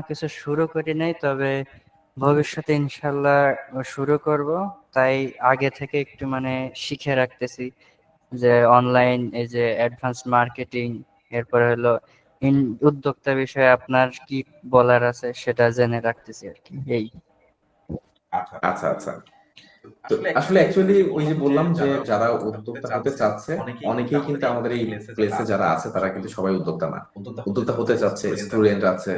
কিছু শুরু করি নাই, তবে ভবিষ্যতে ইনশাল্লাহ শুরু করব। তাই আগে থেকে একটু মানে শিখে রাখতেছি যে অনলাইন এই যে অ্যাডভান্স মার্কেটিং, এরপরে হলো উদ্যোক্তা বিষয়ে আপনার কি বলার আছে সেটা জেনে রাখতেছি আর কি। এই আচ্ছা আচ্ছা। তো আসলে অ্যাকচুয়ালি ওই যে বললাম যে যারা উদ্যোক্তা হতে চাচ্ছে অনেকেই কিন্তু আমাদের এই প্লেসে যারা আছে তারা কিন্তু সবাই উদ্যোক্তা না। উদ্যোক্তা হতে চাচ্ছে স্টুডেন্ট আছে,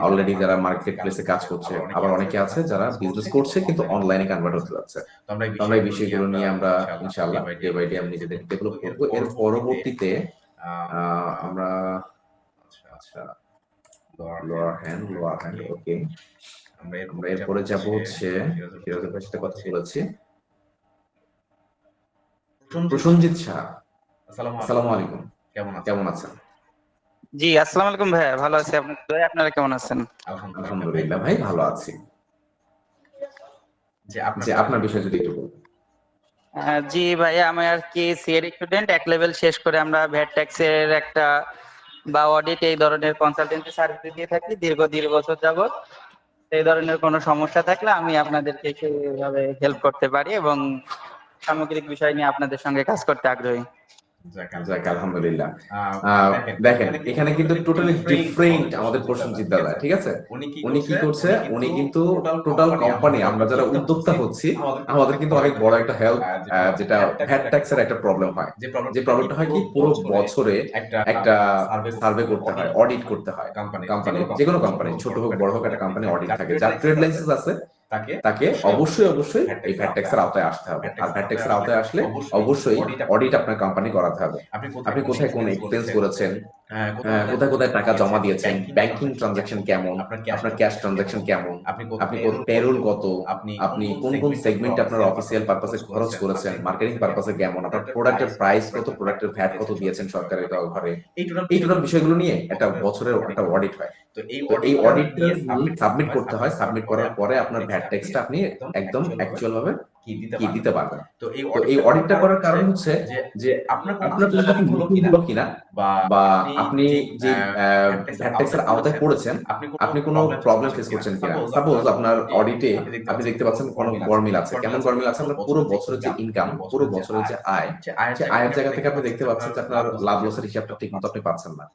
অলরেডি যারা মার্কেট প্লেসে কাজ করছে, আবার অনেকে আছে যারা বিজনেস করছে কিন্তু অনলাইনে কনভার্ট হতে যাচ্ছে। তো আমরা এই বিষয়গুলো নিয়ে আমরা ইনশাআল্লাহ ডে বাই ডে আমরা নিজেদের ডেভেলপ করবো। এর পরবর্তীতে আমরা আচ্ছা লোয়ার হ্যান্ড ওকে, আমরা এরপরে যাব হচ্ছে ফিরোজের ভাইয়ের সাথে কথা বলেছি। প্রসেনজিৎ শাহ, আসসালামু আলাইকুম, কেমন আছেন? জি, আসসালামু আলাইকুম ভাইয়া, ভালো আছি। আপনারা কেমন আছেন? আলহামদুলিল্লাহ ভাই, ভালো আছি। যে আপনার বিষয় যদি একটু বলবেন। জি ভাইয়া, আমি আর কি সিএডি স্টুডেন্ট, এক লেভেল শেষ করে আমরা ভ্যাট ট্যাক্স এর একটা বা অডিট এই ধরনের কনসালটেন্সি সার্ভিস দিয়ে থাকি দীর্ঘ 1.5 বছর যাবত। এই ধরনের কোনো সমস্যা থাকলে আমি আপনাদেরকে সেইভাবে হেল্প করতে পারি এবং সামগ্রিক বিষয় নিয়ে আপনাদের সঙ্গে কাজ করতে আগ্রহী। যাক আলহামদুলিল্লাহ। দেখেন এখানে কিন্তু টোটালি ডিফারেন্ট আমাদের প্রসেনজিৎ দাদা, ঠিক আছে? উনি কি করছে, উনি কিন্তু টোটাল কোম্পানি, আমরা যারা উদ্যোক্তা হচ্ছি আমাদের কিন্তু অনেক বড় একটা হেল্প, যেটা ভ্যাট ট্যাক্স এর একটা প্রবলেম হয়। যে প্রবলেমটা হয় কি, পুরো বছরে একটা সার্ভে করতে হয়, অডিট করতে হয়। কোম্পানি, যে কোনো কোম্পানি ছোট হোক বড় হোক, একটা কোম্পানি অডিট থাকে। যার ট্রেড লাইসেন্স আছে তাকে অবশ্যই এই ভ্যাট ট্যাক্স এর আওতায় আসতে হবে। আর ভ্যাট ট্যাক্স এর আওতায় আসলে অবশ্যই অডিট আপনার কোম্পানি করাতে হবে। আপনি কোথায় কোন এক্সপেন্স করেছেন, কোথায় কোথায় টাকা জমা দিয়েছেন, ব্যাংকিং ট্রানজাকশন কেমন, আপনার ক্যাশ ট্রানজাকশন কেমন, আপনি পেরোল কত, আপনি কোন কোন সেগমেন্টে আপনার অফিসিয়াল পারপাসে খরচ করেছেন, মার্কেটিং পারপাসে কেমন, আপনার প্রোডাক্টের প্রাইস কত, প্রোডাক্টের ভ্যাট কত দিয়েছেন সরকারের ঘরে, এই টোটাল বিষয়গুলো নিয়ে একটা বছরের একটা অডিট হয়। তো এই অডিটটা সাবমিট করতে হয়। সাবমিট করার পরে আপনার ভ্যাট ট্যাক্সটা আপনি একদম অ্যাকচুয়াল ভাবে কি দিতে পারবেন। তো এই অডিটটা করার কারণ হচ্ছে যে আপনার প্রজেক্টটা নতুন হলো কিনা, বা আপনি যে ভ্যাট ট্যাক্সের আওতায় পড়েছেন আপনি কোনো প্রবলেম ফেস করছেন কিনা। সাপোজ আপনার অডিটে আপনি দেখতে পাচ্ছেন কোনো গরমিল আছে। কেমন গরমিল আছে? আপনার পুরো বছরের যে ইনকাম, পুরো বছরের যে আয়, সে আয়ের জায়গা থেকে আপনি দেখতে পাচ্ছেন যে আপনার লাভ লসের হিসাবটা ঠিক মতো আপনি পাচ্ছেন না।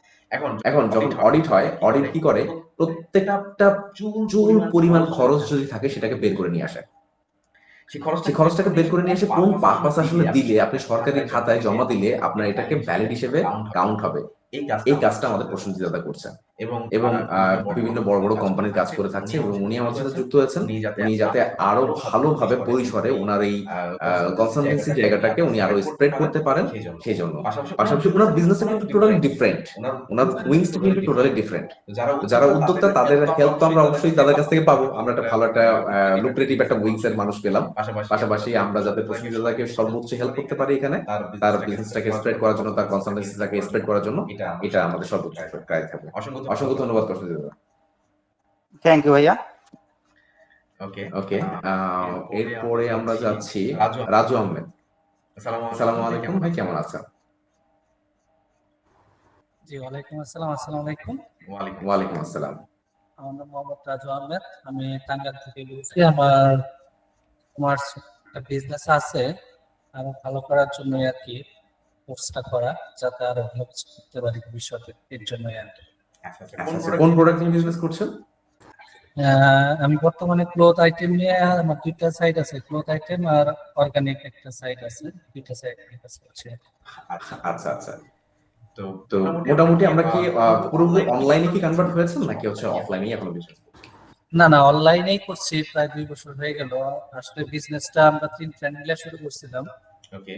এখন যখন অডিট হয়, অডিট কি করে, প্রত্যেকটা চুল পরিমাণ খরচ যদি থাকে সেটাকে বের করে নিয়ে আসে। সেই খরচটাকে বের করে নিয়ে এসে কোন পারপাস আসলে দিলে, আপনি সরকারি খাতায় জমা দিলে আপনার এটাকে ভ্যালিড হিসেবে কাউন্ট হবে। এই কাজটা আমাদের প্রসেনজিৎ দাদা করছেন এবং বিভিন্ন বড় বড় কোম্পানির কাজ করে থাকছে এবং উনি আমাদের সাথে যুক্ত হয়েছেন। উনি যাতে আরো ভালোভাবে পরিসরে ওনার এই কনসালটেন্সি জায়গাটাকে উনি আরো স্প্রেড করতে পারেন, সেই জন্য। পাশাপাশি ওনার বিজনেসটা কিন্তু টোটালি ডিফারেন্ট, ওনার উইংসটা কিন্তু টোটালি ডিফারেন্ট। যারা উদ্যোক্তা তাদের হেল্প তো আমরা অবশ্যই তাদের কাছ থেকে পাবো। আমরা একটা ভালো একটা লুক্রেটিভ একটা উইংস এর মানুষ পেলাম। পাশাপাশি আমরা যাতে প্রসেনজিৎ দাদাকে সর্বোচ্চ হেল্প করতে পারি এখানে, তার বিজনেসটাকে স্প্রেড করার জন্য, তার কনসালটেন্সিটাকে স্প্রেড করার জন্য, এটা আমাদের সর্বোচ্চ ট্রাই থাকবে। অসংখ্য ধন্যবাদ প্রসেনজিৎ দাদা। থ্যাংক ইউ ভাইয়া। ওকে, এরপরে আমরা যাচ্ছি রাজু আহমেদ। আসসালামু আলাইকুম ভাই, কেমন আছেন? জি, ওয়ালাইকুম আসসালাম। আসসালামু আলাইকুম। ওয়ালাইকুম আসসালাম। আমার নাম মোহাম্মদ রাজু আহমেদ, আমি টাঙ্গাইল থেকে বলছি। আমার কমার্স বিজনেস আছে, আমি ভালো করার জন্য আর কি কোর্সটা করা, যাতে আরো ভালো কিছু করতে পারি ভবিষ্যতে, এর জন্য আর কি। আচ্ছা, কোন প্রোডাক্ট নিয়ে বিজনেস করছেন? আমি বর্তমানে ক্লথ আইটেম নিয়ে, আমার দুইটা সাইট আছে, ক্লথ আইটেম আর অর্গানিক একটা সাইট আছে, দুইটা সাইট নিয়ে কাজ করছি। আচ্ছা আচ্ছা। তো মোটামুটি আমরা কি পুরোপুরি অনলাইনে কি কনভার্ট হয়েছেন নাকি হচ্ছে অফলাইনেই এখনো বিজনেস? না, অনলাইনেই করছি, প্রায় 2 বছর হয়ে গেল। আসলে বিজনেসটা আমরা 3 ফ্রেন্ড মিলে শুরু করছিলাম।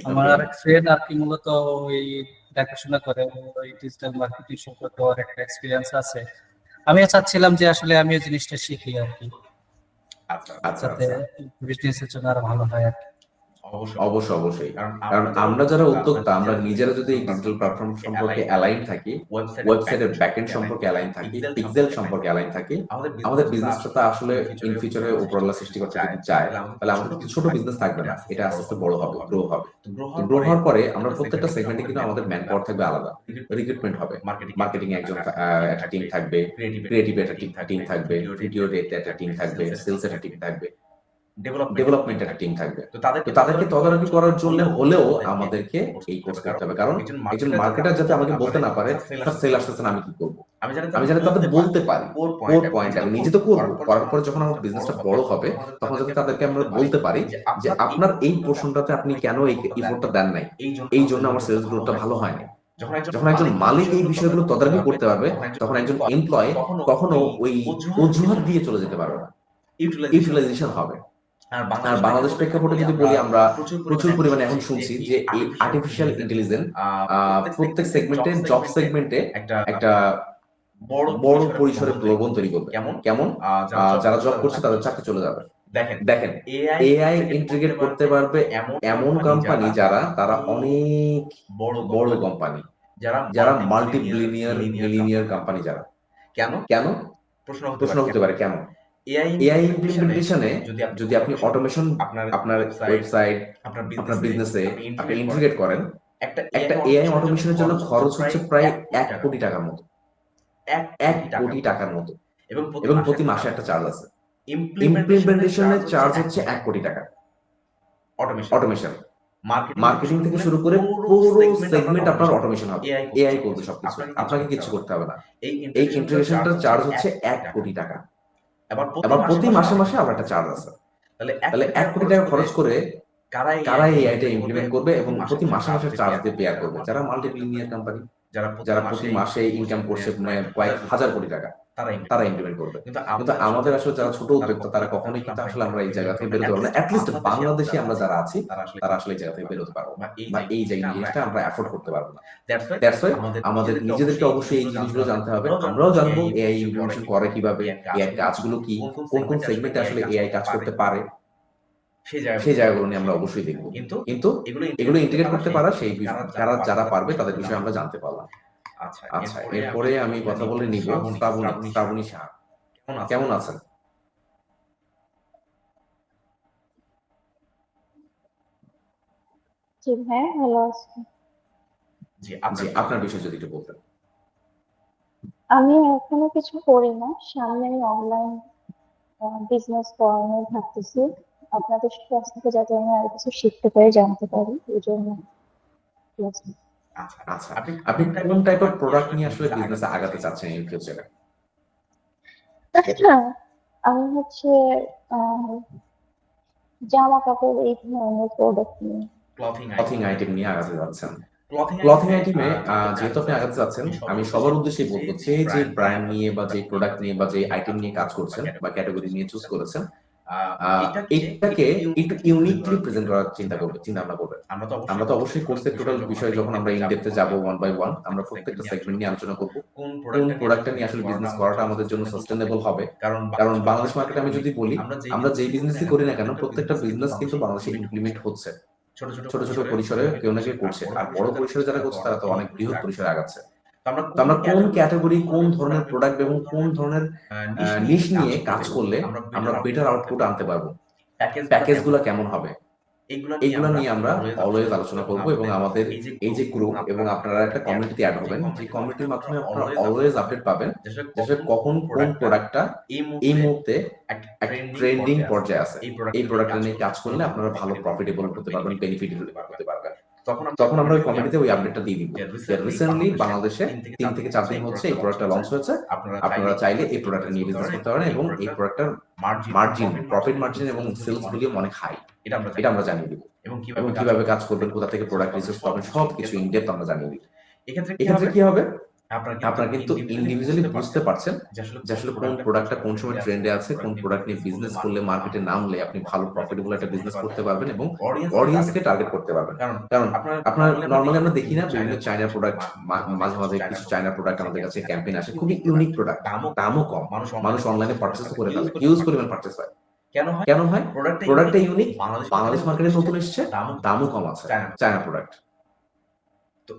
আমার আরেক ফ্রেন্ড আর কি মূলত ওই দেখাশোনা করে, ওই ডিজিটাল মার্কেটিং সম্পর্কে ওর একটা এক্সপিরিয়েন্স আছে। আমি চাচ্ছিলাম যে আসলে আমিও জিনিসটা শিখি আর কি, আচ্ছা যাতে বিজনেসের জন্য আরো ভালো হয় আর কি। অবশ্যই অবশ্যই, কারণ আমরা যারা উদ্যোক্তা আমরা নিজেরা যদি এই ডিজিটাল প্ল্যাটফর্ম সম্পর্কে অ্যালাইন থাকি, ওয়েবসাইটের ব্যাকএন্ড সম্পর্কে অ্যালাইন থাকি, পিক্সেল সম্পর্কে অ্যালাইন থাকি, আমাদের বিজনেসটা আসলে ইন ফিউচারে উপরওয়ালা সৃষ্টিকর্তা যদি চায় তাহলে আমাদের ছোট বিজনেস থাকবে না, এটা আস্তে আস্তে বড় হবে, গ্রো হবে। তো গ্রো হওয়ার পরে আমরা প্রত্যেকটা সেগমেন্টে কিন্তু আমাদের ম্যান পাওয়ার থাকবে আলাদা, রিক্রুটমেন্ট হবে, মার্কেটিং একজন একটা টিম থাকবে, ক্রিয়েটিভ একটা টিম থাকবে, ভিডিও একটা টিম থাকবে, সেলস একটা টিম থাকবে, ডেভেলপমেন্ট একটা টিম থাকবে। তো তাদেরকে তদারকি করার জন্য হলেও আমাদেরকে এই কোর্স করতে হবে, কারণ একজন মার্কেটার যাতে আমাকে বলতে না পারে স্যার সেল আসতেছে না আমি কি করবো, আমি যাতে তাদের বলতে পারি কোর পয়েন্ট, আমি নিজে তো করবো, করার পরে যখন আমার বিজনেসটা বড় হবে তখন যাতে তাদেরকে আমরা বলতে পারি যে আপনার এই পোর্শনটাতে আপনি কেন এই এফোর্টটা দেন নাই, এই জন্য আমার সেলস গ্রোথটা ভালো হয় না। যখন একজন মালিক এই বিষয়গুলো তদারকি করতে পারবে তখন একজন এমপ্লয় কখনো ওই অজুহাত দিয়ে চলে যেতে পারবে না, ইউটিলাইজেশন হবে। আর বাংলাদেশ প্রেক্ষাপটে যদি বলি, আমরা প্রচুর পরিমাণে এখন শুনছি যে এই আর্টিফিশিয়াল ইন্টেলিজেন্স প্রত্যেক সেগমেন্টে, জব সেগমেন্টে একটা বড় পরিসরে প্রলোভন তৈরি করবে। কেমন? যারা জব করছে তাদের চাকরি চলে যাবে। দেখেন এআই ইন্টিগ্রেট করতে পারবে এমন কোম্পানি তারা অনেক বড় কোম্পানি, যারা মাল্টি বিলিয়নিয়ার কোম্পানি, যারা কেন প্রশ্ন হতে পারে কেন এআই ইমপ্লিমেন্টেশনে যদি আপনি অটোমেশন আপনার ওয়েবসাইট, আপনার বিজনেসে আপনি ইন্টিগ্রেট করেন, একটা এআই অটোমেশনের জন্য খরচ হচ্ছে প্রায় 1 কোটি টাকার মতো, 1 কোটি টাকার মতো, এবং প্রতি মাসে একটা চার্জ আছে। ইমপ্লিমেন্টেশনের চার্জ হচ্ছে 1 কোটি টাকা। অটোমেশন, মার্কেটিং থেকে শুরু করে পুরো সেগমেন্ট আপনার অটোমেশন হবে, এআই করবে সবকিছু, আপনাকে কিছু করতে হবে না। এই ইন্টিগ্রেশনটার চার্জ হচ্ছে 1 কোটি টাকা। আবার প্রতি মাসে আবার একটা চার্জ আছে। তাহলে 1 কোটি টাকা খরচ করে কারা এই আইটা ইমপ্লিমেন্ট করবে এবং প্রতি মাসে চার্জ দিয়ে পেয়ার করবে? যারা মাল্টিবিলিয়নিয়ার কোম্পানি, যারা প্রতি মাসে ইনকাম করছে কয়েক হাজার কোটি টাকা, তারা ইমপ্লিমেন্ট করবে। কিন্তু আমাদের আসলে যারা ছোট উদ্যোক্তা তারা কখনোই কিন্তু আসলে আমরা এই জায়গা থেকে বেরোতে পারবো না। অ্যাটলিস্ট বাংলাদেশে আমরা যারা আছি তারা আসলে এই জায়গা থেকে বেরোতে পারবো না, বা এই জিনিসটা আমরা অ্যাফোর্ড করতে পারবো না। দ্যাটস ওয়াই আমাদের নিজেদেরকে অবশ্যই এই জিনিসগুলো জানতে হবে। আমরাও জানবো এআই ইমপ্লিমেন্টেশন করে কিভাবে, এআই কাজগুলো কি, কোন সেগমেন্টে আসলে এআই কাজ করতে পারে, সেই জায়গাগুলো নিয়ে আমরা অবশ্যই দেখবো। কিন্তু এগুলো ইন্টিগ্রেট করতে পারা সেই যারা পারবে তাদের বিষয়ে আমরা জানতে পারলাম। আচ্ছা, এরপরে আমি কথা বলে নিব শ্রাবণী সাহা। কেমন আছেন? জি ভাই, ভালো আছি। জি, আপনার বিষয়ে যদি একটু বলতেন। আমি এখনো কিছু করি না, সামনে আমি অনলাইন বিজনেস করা নিয়ে ভাবতেছি। আপনাদের কাছ থেকে যাতে আমি আর কিছু শিখতে পারি, জানতে পারি, এই জন্য। আচ্ছা, আপনি কোন টাইপের প্রোডাক্ট নিয়ে আসলে বিজনেসে আগাতে চাচ্ছেন ইন ফিউচারে? আমি হচ্ছে জামা কাপড় এই ধরনের প্রোডাক্ট নিয়ে, ক্লথিং আইটেম নিয়ে আগাতে যাচ্ছেন। ক্লথিং আইটেমে যেহেতু আপনি আগাতে যাচ্ছেন, আমি সবার উদ্দেশ্যেই বলবো যে ব্র্যান্ড নিয়ে বা যে প্রোডাক্ট নিয়ে বা যে আইটেম নিয়ে কাজ করছেন বা ক্যাটাগরি নিয়ে চুজ করেছেন, এটাকে একটু ইউনিকলি প্রেজেন্ট করার চিন্তা ভাবনা করবেন। আমরা তো অবশ্যই কোর্সের টোটাল বিষয় যখন আমরা ইন ডেপথে যাব 1 বাই 1, আমরা প্রত্যেকটা সেগমেন্ট নিয়ে আলোচনা করব, কোন প্রোডাক্টটা নিয়ে আসলে বিজনেস করাটা আমাদের জন্য সাস্টেইনেবল হবে। কারণ বাংলাদেশ মার্কেটে আমি যদি বলি, আমরা যেই বিজনেসই করি না কেন প্রত্যেকটা বিজনেস কিন্তু বাংলাদেশে ইমপ্লিমেন্ট হচ্ছে, ছোট পরিসরে কেউ না কেউ করছে, আর বড় পরিসরে যারা করছে তারা তো অনেক বৃহৎ পরিসরে আগাচ্ছে। তো আমরা কোন ক্যাটাগরি, কোন ধরনের প্রোডাক্ট এবং কোন ধরনের নিশ নিয়ে কাজ করলে আমরা বেটার আউটপুট আনতে পারবো, প্যাকেজগুলো কেমন হবে, এইগুলো নিয়ে আমরা অলওয়েজ আলোচনা করব। এবং আমাদের এই যে গ্রুপ এবং আপনারা একটা কমিউনিটিতে অ্যাড হবেন, যে কমিউনিটির মাধ্যমে আপনারা অলওয়েজ আপডেট পাবেন যে কখন কোন প্রোডাক্টটা এই মুহূর্তে একটা ট্রেন্ডিং পর্যায়ে আছে, এই প্রোডাক্টটা নিয়ে কাজ করলে আপনারা ভালো প্রফিটেবল হতে পারবেন, বেনিফিটেড হতে পারবেন। তখন আমরা ওই কমিটিতে ওই আপডেটটা দিয়ে দিব। রিসেন্টলি বাংলাদেশে 3 থেকে 4 দিন হচ্ছে এই প্রোডাক্টটা লঞ্চ হয়েছে, আপনারা চাইলে এই প্রোডাক্টটা নিয়ে বিজনেস করতে পারেন এবং এই প্রোডাক্টটার মার্জিন, প্রফিট মার্জিন এবং সেলস ভলিউম অনেক হাই, এটা আমরা জানিয়ে দিব। এবং কিভাবে কাজ করবেন, কোথা থেকে প্রোডাক্ট রিসোর্স পাবেন, সবকিছু ইন ডেপথ আমরা জানিয়ে দিব। এক্ষেত্রে কি হবে, আপনারা কিন্তু ইন্ডিভিজুয়ালি বুঝতে পারছেন যে আসলে কোন প্রোডাক্টটা কোন সময় ট্রেন্ডে আছে, কোন প্রোডাক্ট নিয়ে বিজনেস করলে মার্কেটে নামলে আপনি ভালো প্রফিটেবল একটা বিজনেস করতে পারবেন এবং অডিয়েন্সকে টার্গেট করতে পারবেন। কারণ আপনার নরমালি আমরা দেখি না বিভিন্ন চায়না প্রোডাক্ট, মাঝে মাঝে কিছু চায়না প্রোডাক্ট আমাদের কাছে ক্যাম্পেইন আসে, খুবই ইউনিক প্রোডাক্ট, দামও কম, মানুষ অনলাইনে পারচেজ করে ফেলে, হিউজ পরিমাণ পারচেজ হয়। কেন হয়? প্রোডাক্টটা ইউনিক, বাংলাদেশ মার্কেটে নতুন এসেছে, দামও কম আছে, চায়না প্রোডাক্ট। তো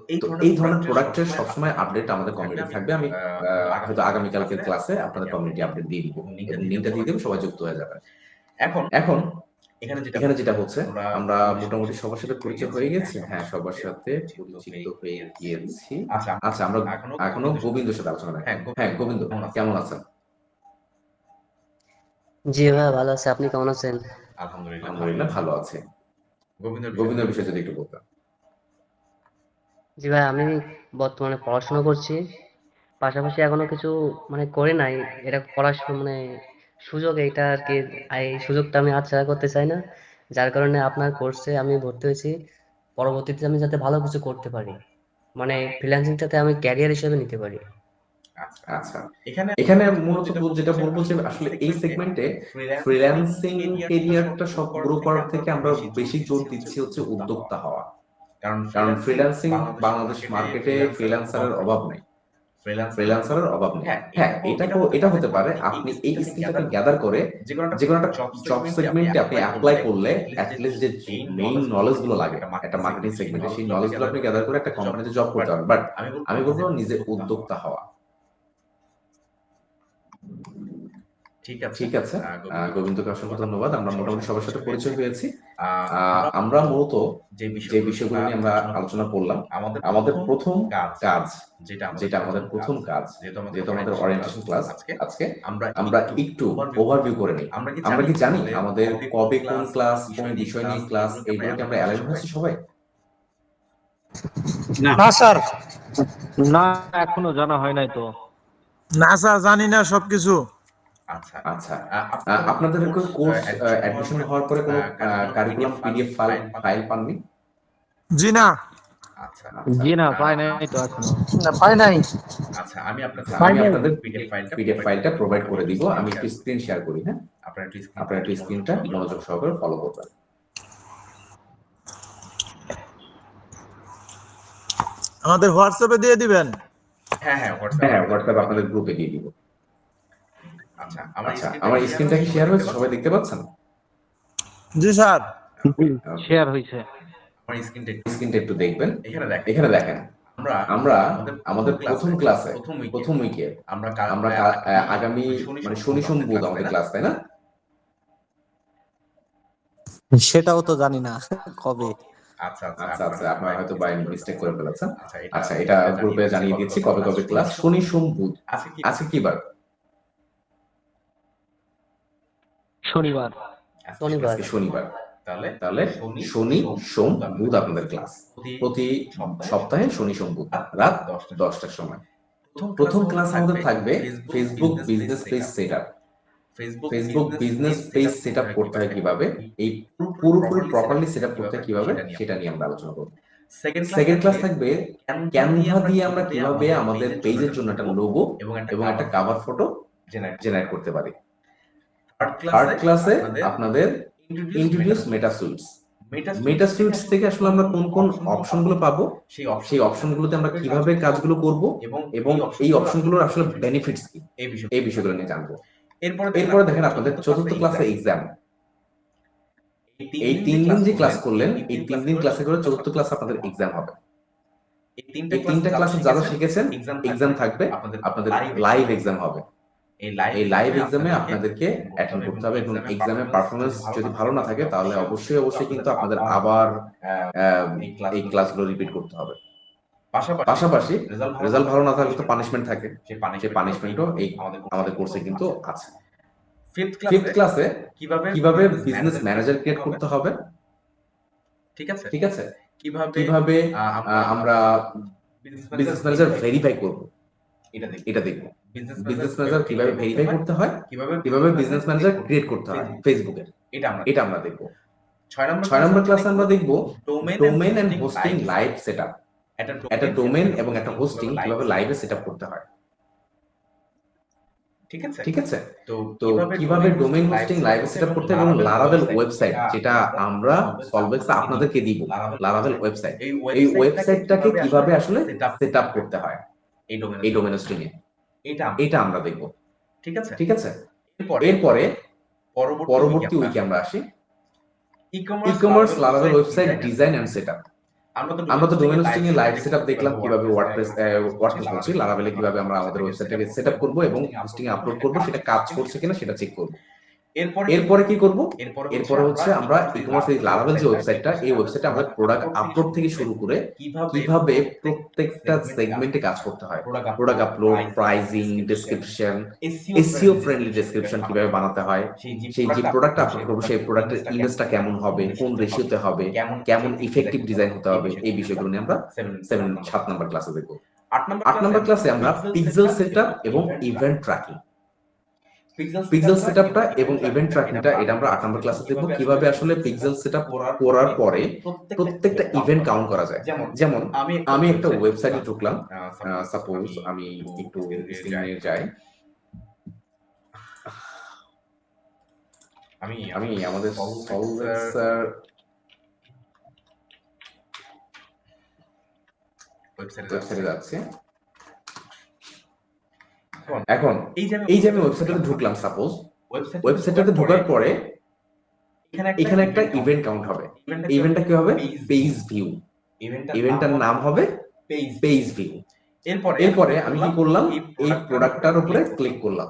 এই ধরনের প্রোডাক্টের সবসময় আপডেট আমাদের কমিউনিটি থাকবে। আমি হয়তো আগামীকালকের ক্লাসে আপনাদের কমিউনিটি আপডেট দিয়ে দিব, এবং লিঙ্কটা দিয়ে দেবো, সবাই যুক্ত হয়ে যাবে। এখন এখানে যেটা হচ্ছে, আমরা মোটামুটি সবার সাথে পরিচয় হয়ে গেছি। হ্যাঁ, সবার সাথে পরিচিত হয়ে গিয়েছি। আচ্ছা, আমরা এখনো গোবিন্দর সাথে আলোচনা করি। হ্যাঁ, গোবিন্দ কেমন আছেন? জি ভাইয়া, ভালো আছে। আপনি কেমন আছেন? আলহামদুলিল্লাহ ভালো আছে। গোবিন্দর বিষয়ে যদি একটু বলতেন। জি ভাই, আমি বর্তমানে পড়াশোনা করছি, পাশাপাশি এখনো কিছু করে নাই। এটা পড়াশোনা সুযোগ, এটা আর কি। এই সুযোগটা আমি হাতছাড়া করতে চাই না, যার কারণে আপনার কোর্সে আমি ভর্তি হয়েছি। পরবর্তীতে আমি যাতে ভালো কিছু করতে পারি, ফ্রিল্যান্সিংটাতে আমি ক্যারিয়ার হিসেবে নিতে পারি। আচ্ছা, এখানে মূলত যেটা বলবো যে আসলে এই সেগমেন্টে ফ্রিল্যান্সিং ক্যারিয়ারটা সব গ্রো করার থেকে আমরা বেশি জোর দিচ্ছি হচ্ছে উদ্যোক্তা হওয়া। কারণ ফ্রিল্যান্সিং বাংলাদেশ মার্কেটে ফ্রিল্যান্সারের অভাব নেই, হ্যাঁ, এটা হতে পারে আপনি এই স্কিলটাকে গ্যাদার করে যে কোনো একটা জব সেগমেন্টে আপনি অ্যাপ্লাই করলে অ্যাটলিস্ট যে মেইন নলেজ গুলো লাগে একটা মার্কেটিং সেগমেন্টে, সেই নলেজ গুলো আপনি গ্যাদার করে একটা কোম্পানিতে জব করতে পারেন। বাট আমি বলবো নিজে উদ্যোক্তা হওয়া। ঠিক আছে, গোবিন্দকে অসংখ্য ধন্যবাদ। আমরা মোটামুটি সবার সাথে পরিচয় হয়েছি। আমরা মূলত যে বিষয়গুলো নিয়ে আমরা আলোচনা করলাম, আমাদের প্রথম কাজ, যেটা আমাদের প্রথম কাজ, যেহেতু আমাদের ওরিয়েন্টেশন ক্লাস আজকে, আমরা একটু ওভারভিউ করে নিই। আমরা কি জানি আমাদের কবে কোন ক্লাস, কোন বিষয় নিয়ে ক্লাস, এইগুলো কি আমরা অ্যালাইন হয়েছি সবাই? না স্যার, না, এখনো জানা হয় নাই তো। না স্যার, জানি না সবকিছু। আচ্ছা, আপনাদের কোর্স অ্যাডমিশন হওয়ার পরে কোনো কারিকুলাম পিডিএফ ফাইল পাননি? জি না। জি না, পাই নাই তো এখনো। না, পাই নাই। আমি আপনাদের পিডিএফ ফাইলটা প্রোভাইড করে দিব। আমি একটু স্ক্রিন শেয়ার করি। হ্যাঁ, আপনারা একটু স্ক্রিনটা মনোযোগ সহকারে ফলো করবেন। আমাদের হোয়াটসঅ্যাপে দিয়ে দিবেন। হ্যাঁ, হোয়াটসঅ্যাপ আপনাদের গ্রুপে দিয়ে দিব। আচ্ছা, আমার স্ক্রিনটা কি শেয়ার হয়েছে? সবাই দেখতে পাচ্ছেন? জি স্যার। শেয়ার হইছে। স্ক্রিনটা একটু দেখবেন। এখানে দেখেন, আমরা আমাদের প্রথম ক্লাসে প্রথম উইকে আমরা আগামী শনি সোম বুধ আমাদের ক্লাস, তাই না? সেটাও তো জানি না কবে। আচ্ছা, আপনারা হয়তো বাই মিস্টেক করে ফেলেছেন। আচ্ছা, এটা গ্রুপে জানিয়ে দিচ্ছি কবে কবে ক্লাস। শনি সোম বুধ। আজকে কি বার? শনিবার। শনিবার। তাহলে শনি সোম বুধ আপনাদের ক্লাস, প্রতি সপ্তাহে শনি সোম বুধ রাত 10টার সময়। প্রথম ক্লাস আমাদের থাকবে Facebook business page setup. Facebook business page setup করতে হয় কিভাবে, এই পুরোপুরি প্রপারলি সেটআপ করতে হয় কিভাবে, সেটা নিয়ে আমরা আলোচনা করব। সেকেন্ড ক্লাস থাকবে ক্যানভা দিয়ে আমরা কিভাবে আমাদের পেজের জন্য একটা লোগো এবং একটা কভার ফটো জেনারেট করতে পারি। থার্ড ক্লাসে আপনাদের ইন্ট্রোডিউস মেটা সুইটস থেকে আসলে আমরা কোন কোন অপশনগুলো পাবো, সেই অপশনগুলোতে আমরা কিভাবে কাজগুলো করব, এবং এই অপশনগুলোর আসলে বেনিফিটস কি, এই বিষয়গুলো নিয়ে জানবো। এরপরে দেখেন আপনাদের চতুর্থ ক্লাসে এক্সাম। এই 3 দিন যে ক্লাস করলেন, এই 3 দিন ক্লাসে করে চতুর্থ ক্লাস আপনাদের এক্সাম হবে। এই 3টা ক্লাসে যারা শিখেছেন, এক্সাম থাকবে, আপনাদের লাইভ এক্সাম হবে। এই লাইভ এক্সামে আপনাদেরকে অ্যাটেন্ড করতে হবে, এবং এক্সামের পারফরমেন্স যদি ভালো না থাকে তাহলে অবশ্যই কিন্তু আপনাদের আবার এই ক্লাসগুলো রিপিট করতে হবে। পাশাপাশি রেজাল্ট ভালো না থাকলে তো পানিশমেন্ট থাকে, সেই পানিশমেন্টও এই আমাদের কোর্সে কিন্তু আছে। ফিফথ ক্লাসে কিভাবে বিজনেস ম্যানেজার ক্রিয়েট করতে হবে, ঠিক আছে, কিভাবে আমরা বিজনেস ম্যানেজার ভেরিফাই করব, এটা দেখবো। বিজনেস ম্যানেজার কিভাবে ভেরিফাই করতে হয়, কিভাবে বিজনেস ম্যানেজার ক্রিয়েট করতে হয় ফেসবুকে, এটা আমরা দেখবো। 6 নম্বর ক্লাসে আমরা দেখবো domain and hosting live setup. একটা ডোমেইন এবং একটা হোস্টিং কিভাবে লাইভে সেটআপ করতে হয়, ঠিক আছে। তো কিভাবে ডোমেইন হোস্টিং লাইভে সেটআপ করতে হয়, এবং লারাভেল ওয়েবসাইট, যেটা আমরা সলভেক্সে আপনাদেরকে দিব, লারাভেল ওয়েবসাইট, এই ওয়েবসাইটটাকে কিভাবে আসলে সেটআপ করতে হয় এই ডোমেইন হোস্টিং এ, এটা আমরা দেখব, ঠিক আছে। এরপরে পরবর্তী উইকে আমরা আসি e-commerce Laravel website design and setup. আমরা তো ডোমেন হোস্টিং এ লাইভ সেটআপ দেখলাম, কিভাবে ওয়ার্ডপ্রেস বলছি লারাভেলে কিভাবে আমরা আমাদের ওয়েবসাইটটাকে সেটআপ করব এবং হোস্টিং এ আপলোড করব, সেটা কাজ করছে কিনা সেটা চেক করব। এরপরে কি করব? এরপরে হচ্ছে আমরা ই-কমার্স এই লারাভেল যে ওয়েবসাইটটা, এই ওয়েবসাইটে আমরা প্রোডাক্ট আপলোড থেকে শুরু করে কিভাবে প্রত্যেকটা সেগমেন্টে কাজ করতে হয়, product upload, pricing, description, SEO friendly description কিভাবে বানাতে হয়, সেই যে প্রোডাক্ট আপলোড করব সেই প্রোডাক্টের ইমেজটা কেমন হবে, কোন রেশিওতে হবে, কেমন ইফেক্টিভ ডিজাইন হতে হবে, এই বিষয়গুলো নিয়ে আমরা 7 নাম্বার ক্লাসে দেখব। 8 নাম্বার ক্লাসে আমরা পিক্সেল সেটআপ এবং ইভেন্ট ট্র্যাকিং, পিক্সেল সেটআপটা এবং ইভেন্ট ট্র্যাকিংটা এটা আমরা 8 নাম্বার ক্লাসে দেখব, কিভাবে আসলে পিক্সেল সেটআপ করার পরে প্রত্যেকটা ইভেন্ট কাউন্ট করা যায়। যেমন আমি একটা ওয়েবসাইটে ঢুকলাম, সাপোজ আমি একটু স্ক্রিনে যাই, আমি আমাদের সলভেন্সার ওয়েবসাইটে যাচ্ছি। এখন এই যে আমি ওয়েবসাইটে ঢুকলাম, সাপোজ ওয়েবসাইটে ঢোকার পরে এখানে একটা ইভেন্ট কাউন্ট হবে। ইভেন্টটা কি হবে? Page view. ইভেন্টটার নাম হবে পেজ ভিউ। এরপরে আমি কি করলাম? এই প্রোডাক্টটার উপরে ক্লিক করলাম।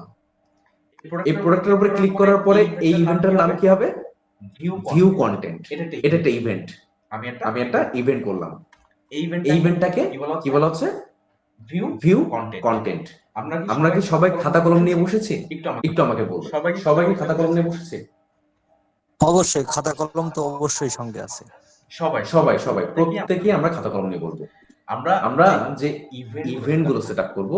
এই প্রোডাক্টের উপরে ক্লিক করার পরে এই ইভেন্টটার নাম কি হবে? View content. এটা একটা ইভেন্ট। আমি একটা ইভেন্ট করলাম। এই ইভেন্টটাকে কি বলা হচ্ছে? View content. আমরা কি সবাই খাতা কলম নিয়ে বসেছি? একটু আমাকে বলুন, সবাই কি খাতা কলম নিয়ে বসেছে? অবশ্যই খাতা কলম তো অবশ্যই সঙ্গে আছে। সবাই প্রত্যেকেই আমরা খাতা কলম নিয়ে বলবো। আমরা যে ইভেন্ট গুলো সেট আপ করবো,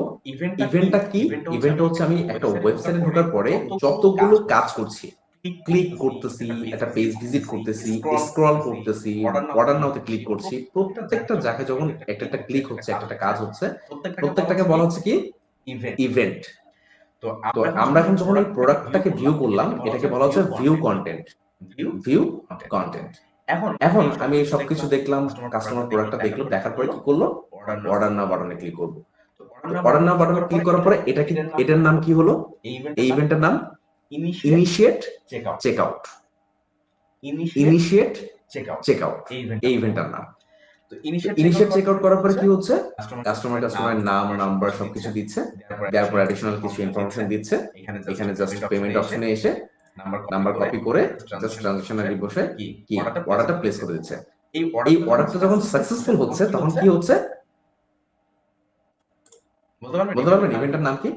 ইভেন্টটা কি? ইভেন্টটা হচ্ছে আমি একটা ওয়েবসাইটে ঢোকার পরে যতগুলো কাজ করছি, ক্লিক করতেছি, একটা পেজ ভিজিট করতেছি, স্ক্রল করতেছি, অর্ডার নাওতে ক্লিক করছি, প্রত্যেকটা জায়গায় যখন একটা ক্লিক হচ্ছে, একটা কাজ হচ্ছে, প্রত্যেকটাকে বলা হচ্ছে কি? ইভেন্ট। তো আমরা এখন যখন এই প্রোডাক্টটাকে ভিউ করলাম, এটাকে বলা হচ্ছে ভিউ কন্টেন্ট। View content. এখন আমি সবকিছু দেখলাম, কাস্টমার প্রোডাক্টটা দেখলো, দেখার পরে কি করলো? অর্ডার নাও বাটনে ক্লিক করবো। অর্ডার নাও বাটনে ক্লিক করার পরে এটার নাম কি হলো? এই ইভেন্টের নাম ইনিশিয়েট চেকআউট। ইনিশিয়েট চেকআউট এই ইভেন্টের নাম। তো ইনিশিয়েট চেকআউট করার পরে কি হচ্ছে? কাস্টমার নাম, নাম্বার সবকিছু দিচ্ছে, তারপর অ্যাডিশনাল কিছু ইনফরমেশন দিচ্ছে। এখানে জাস্ট পেমেন্ট অপশনে এসে নাম্বার কপি করে জাস্ট ট্রানজাকশনালি বসে কি অর্ডারটা প্লেস করে দিচ্ছে। এই অর্ডারটা যখন সাকসেসফুল হচ্ছে তখন কি হচ্ছে? বলতে পারবেন ইভেন্টের নাম কি?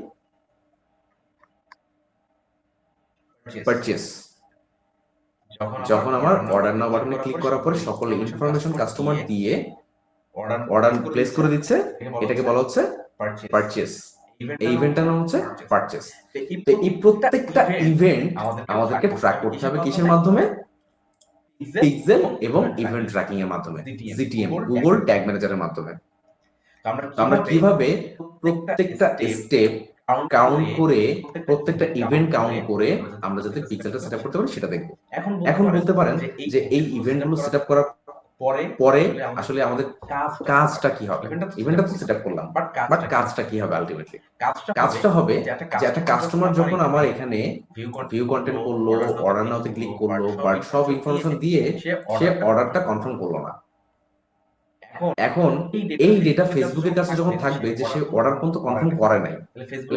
পারচেজ। যখন আমার অর্ডার নাও বাটনে ক্লিক করার পরে সকল ইনফরমেশন কাস্টমার দিয়ে অর্ডার প্লেস করে দিচ্ছে, এটাকে বলা হচ্ছে পারচেজ। এই ইভেন্টটার নাম হচ্ছে পারচেজ। এই প্রত্যেকটা ইভেন্ট আমাদেরকে ট্র্যাক করতে হবে কিসের মাধ্যমে? পিক্সেল এবং ইভেন্ট ট্র্যাকিং এর মাধ্যমে, জিটিএম, গুগল ট্যাগ ম্যানেজারের মাধ্যমে। আমরা কিভাবে প্রত্যেকটা স্টেপ কাউন্ট করে, প্রত্যেকটা ইভেন্ট কাউন্ট করে আমরা যাতে পিক্সেলটা সেটআপ করতে পারি সেটা দেখব। এখন বলতে পারেন যে এই ইভেন্টগুলো সেটআপ করার পরে আসলে আমাদের কাজটা কি হবে? ইভেন্টটা তো সেটআপ করলাম, বাট কাজটা কি হবে? আলটিমেটলি কাজটা হবে যে একটা কাস্টমার যখন আমার এখানে ভিউ কন্টেন্ট করলো, অর্ডার নাওতে ক্লিক করলো, বাট সব ইনফরমেশন দিয়ে সে অর্ডারটা কনফার্ম করলো না। এখন এই ডেটা ফেসবুকের কাছে যখন থাকবে যে সে অর্ডার পর্যন্ত কনফার্ম করে নাই,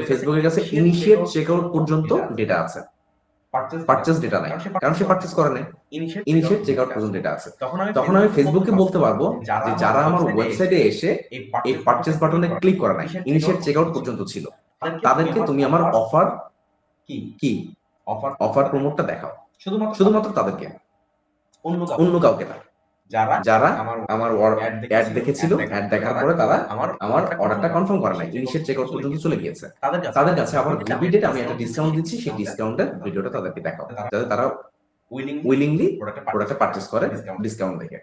ফেসবুকের কাছে ইনিশিয়েট চেকআউট পর্যন্ত ডেটা আছে, পারচেজ ডেটা নাই, কারণ সে পারচেজ করে নাই। ইনিশিয়েট চেকআউট পর্যন্ত ডেটা আছে। তখন আমি ফেসবুককে বলতে পারবো যে যারা আমার ওয়েবসাইটে এসে এই পারচেজ বাটনে ক্লিক করে নাই, ইনিশিয়েট চেকআউট পর্যন্ত ছিল, তাদেরকে তুমি আমার অফার কি অফার প্রমোটটা দেখাও। শুধুমাত্র তাদেরকে, অন্য কাউকে না। যারা আমার অ্যাড দেখেছিল, অ্যাড দেখার পরে তারা আমার অর্ডারটা কনফার্ম করে নাই, ইনিশিয়েট চেকআউট পর্যন্ত চলে গিয়েছে, তাদের কাছে আবার ভিডিওতে আমি একটা ডিসকাউন্ট দিচ্ছি, সেই ডিসকাউন্টের ভিডিওটা তাদেরকে দেখাও যাতে তারা উইলিংলি প্রোডাক্টটা পারচেজ করে ডিসকাউন্ট দেখে।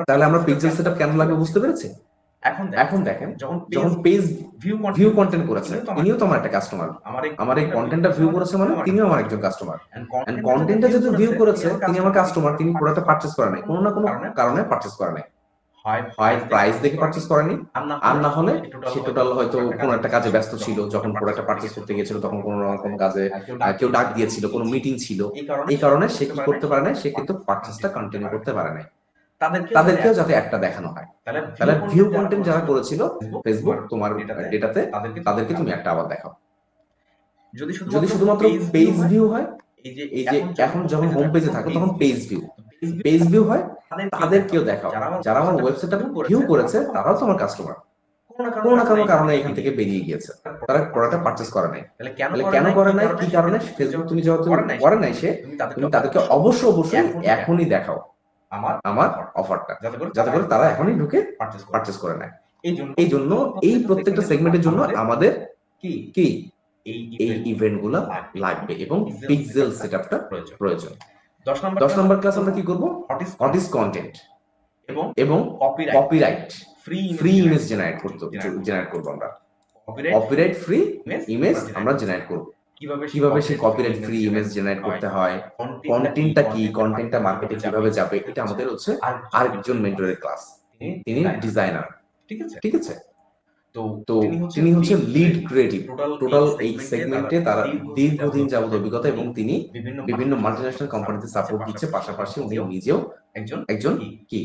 তাহলে আমরা পিক্সেল সেটআপ কেন লাগবে বুঝতে পেরেছি? এখন দেখেন, যখন পেজ ভিউ কন্টেন্ট করেছে, তিনিও তো আমার একটা কাস্টমার। আমার এই কন্টেন্টটা ভিউ করেছে মানে তিনিও আমার একজন কাস্টমার। এন্ড কন্টেন্টটা যেহেতু ভিউ করেছে, তিনি আমার কাস্টমার, তিনি প্রোডাক্টটা পারচেজ করে নাই, কোনো না কোনো কারণে পারচেজ করে নাই। হয় প্রাইস দেখে পারচেজ করেনি, আর না হলে সে টোটাল হয়তো কোনো একটা কাজে ব্যস্ত ছিল, যখন প্রোডাক্টটা পারচেজ করতে গিয়েছিল তখন কোনো না কোনো কাজে কেউ ডাক দিয়েছিল, কোনো মিটিং ছিল, এই কারণে সে কি করতে পারে না, সে কিন্তু পারচেজটা কন্টিনিউ করতে পারে না। তাদেরকেও যাতে একটা দেখানো হয়, তাহলে ভিউ কন্টেন্ট যারা করেছিল ফেসবুক তোমার ডেটাতে, তাদেরকে তুমি একটা আবার দেখাও। যদি শুধুমাত্র পেজ ভিউ হয়, এই যে এখন যখন হোম পেজে থাকো তখন পেজ ভিউ হয়, তাদেরকেও দেখাও। যারা আমার ওয়েবসাইটটা ভিউ করেছে তারাও তোমার কাস্টমার, কোনো না কোনো কারণে এখান থেকে বেরিয়ে গিয়েছে, তারা প্রোডাক্টটা পারচেজ করে নাই। তাহলে কেন করে নাই, কি কারণে? ফেসবুক তুমি যেহেতু করে নাই, তুমি তাদেরকে অবশ্যই এখনই দেখাও আমার অফারটা, যাতে করে তারা এখনই ঢুকে পারচেজ করে নেয়। এই জন্য এই প্রত্যেকটা সেগমেন্টের জন্য আমাদের কি এই ইভেন্ট গুলা লাগবে এবং পিক্সেল সেটআপটা প্রয়োজন। 10 নম্বর ক্লাস আমরা কি করব? হোয়াট ইজ কন্টেন্ট এবং কপিরাইট ফ্রি ইমেজ জেনারেট করব আমরা। কপিরাইট ফ্রি ইমেজ আমরা জেনারেট করব। কিভাবে সেই কপিরাইট ফ্রি ইমেজ জেনারেট করতে হয়, কন্টেন্টটা কি, কন্টেন্টটা মার্কেটে কিভাবে যাবে, এটা আমাদের হচ্ছে আরেকজন মেন্টরের ক্লাস। তিনি ডিজাইনার, ঠিক আছে? তো তিনি হচ্ছে লিড ক্রিয়েটিভ টোটাল এই সেগমেন্টে, তার দীর্ঘদিন যাবত অভিজ্ঞতা এবং তিনি বিভিন্ন মাল্টিন্যাশনাল কোম্পানিতে সাপোর্ট দিচ্ছে, পাশাপাশি উনি নিজেও একজন কি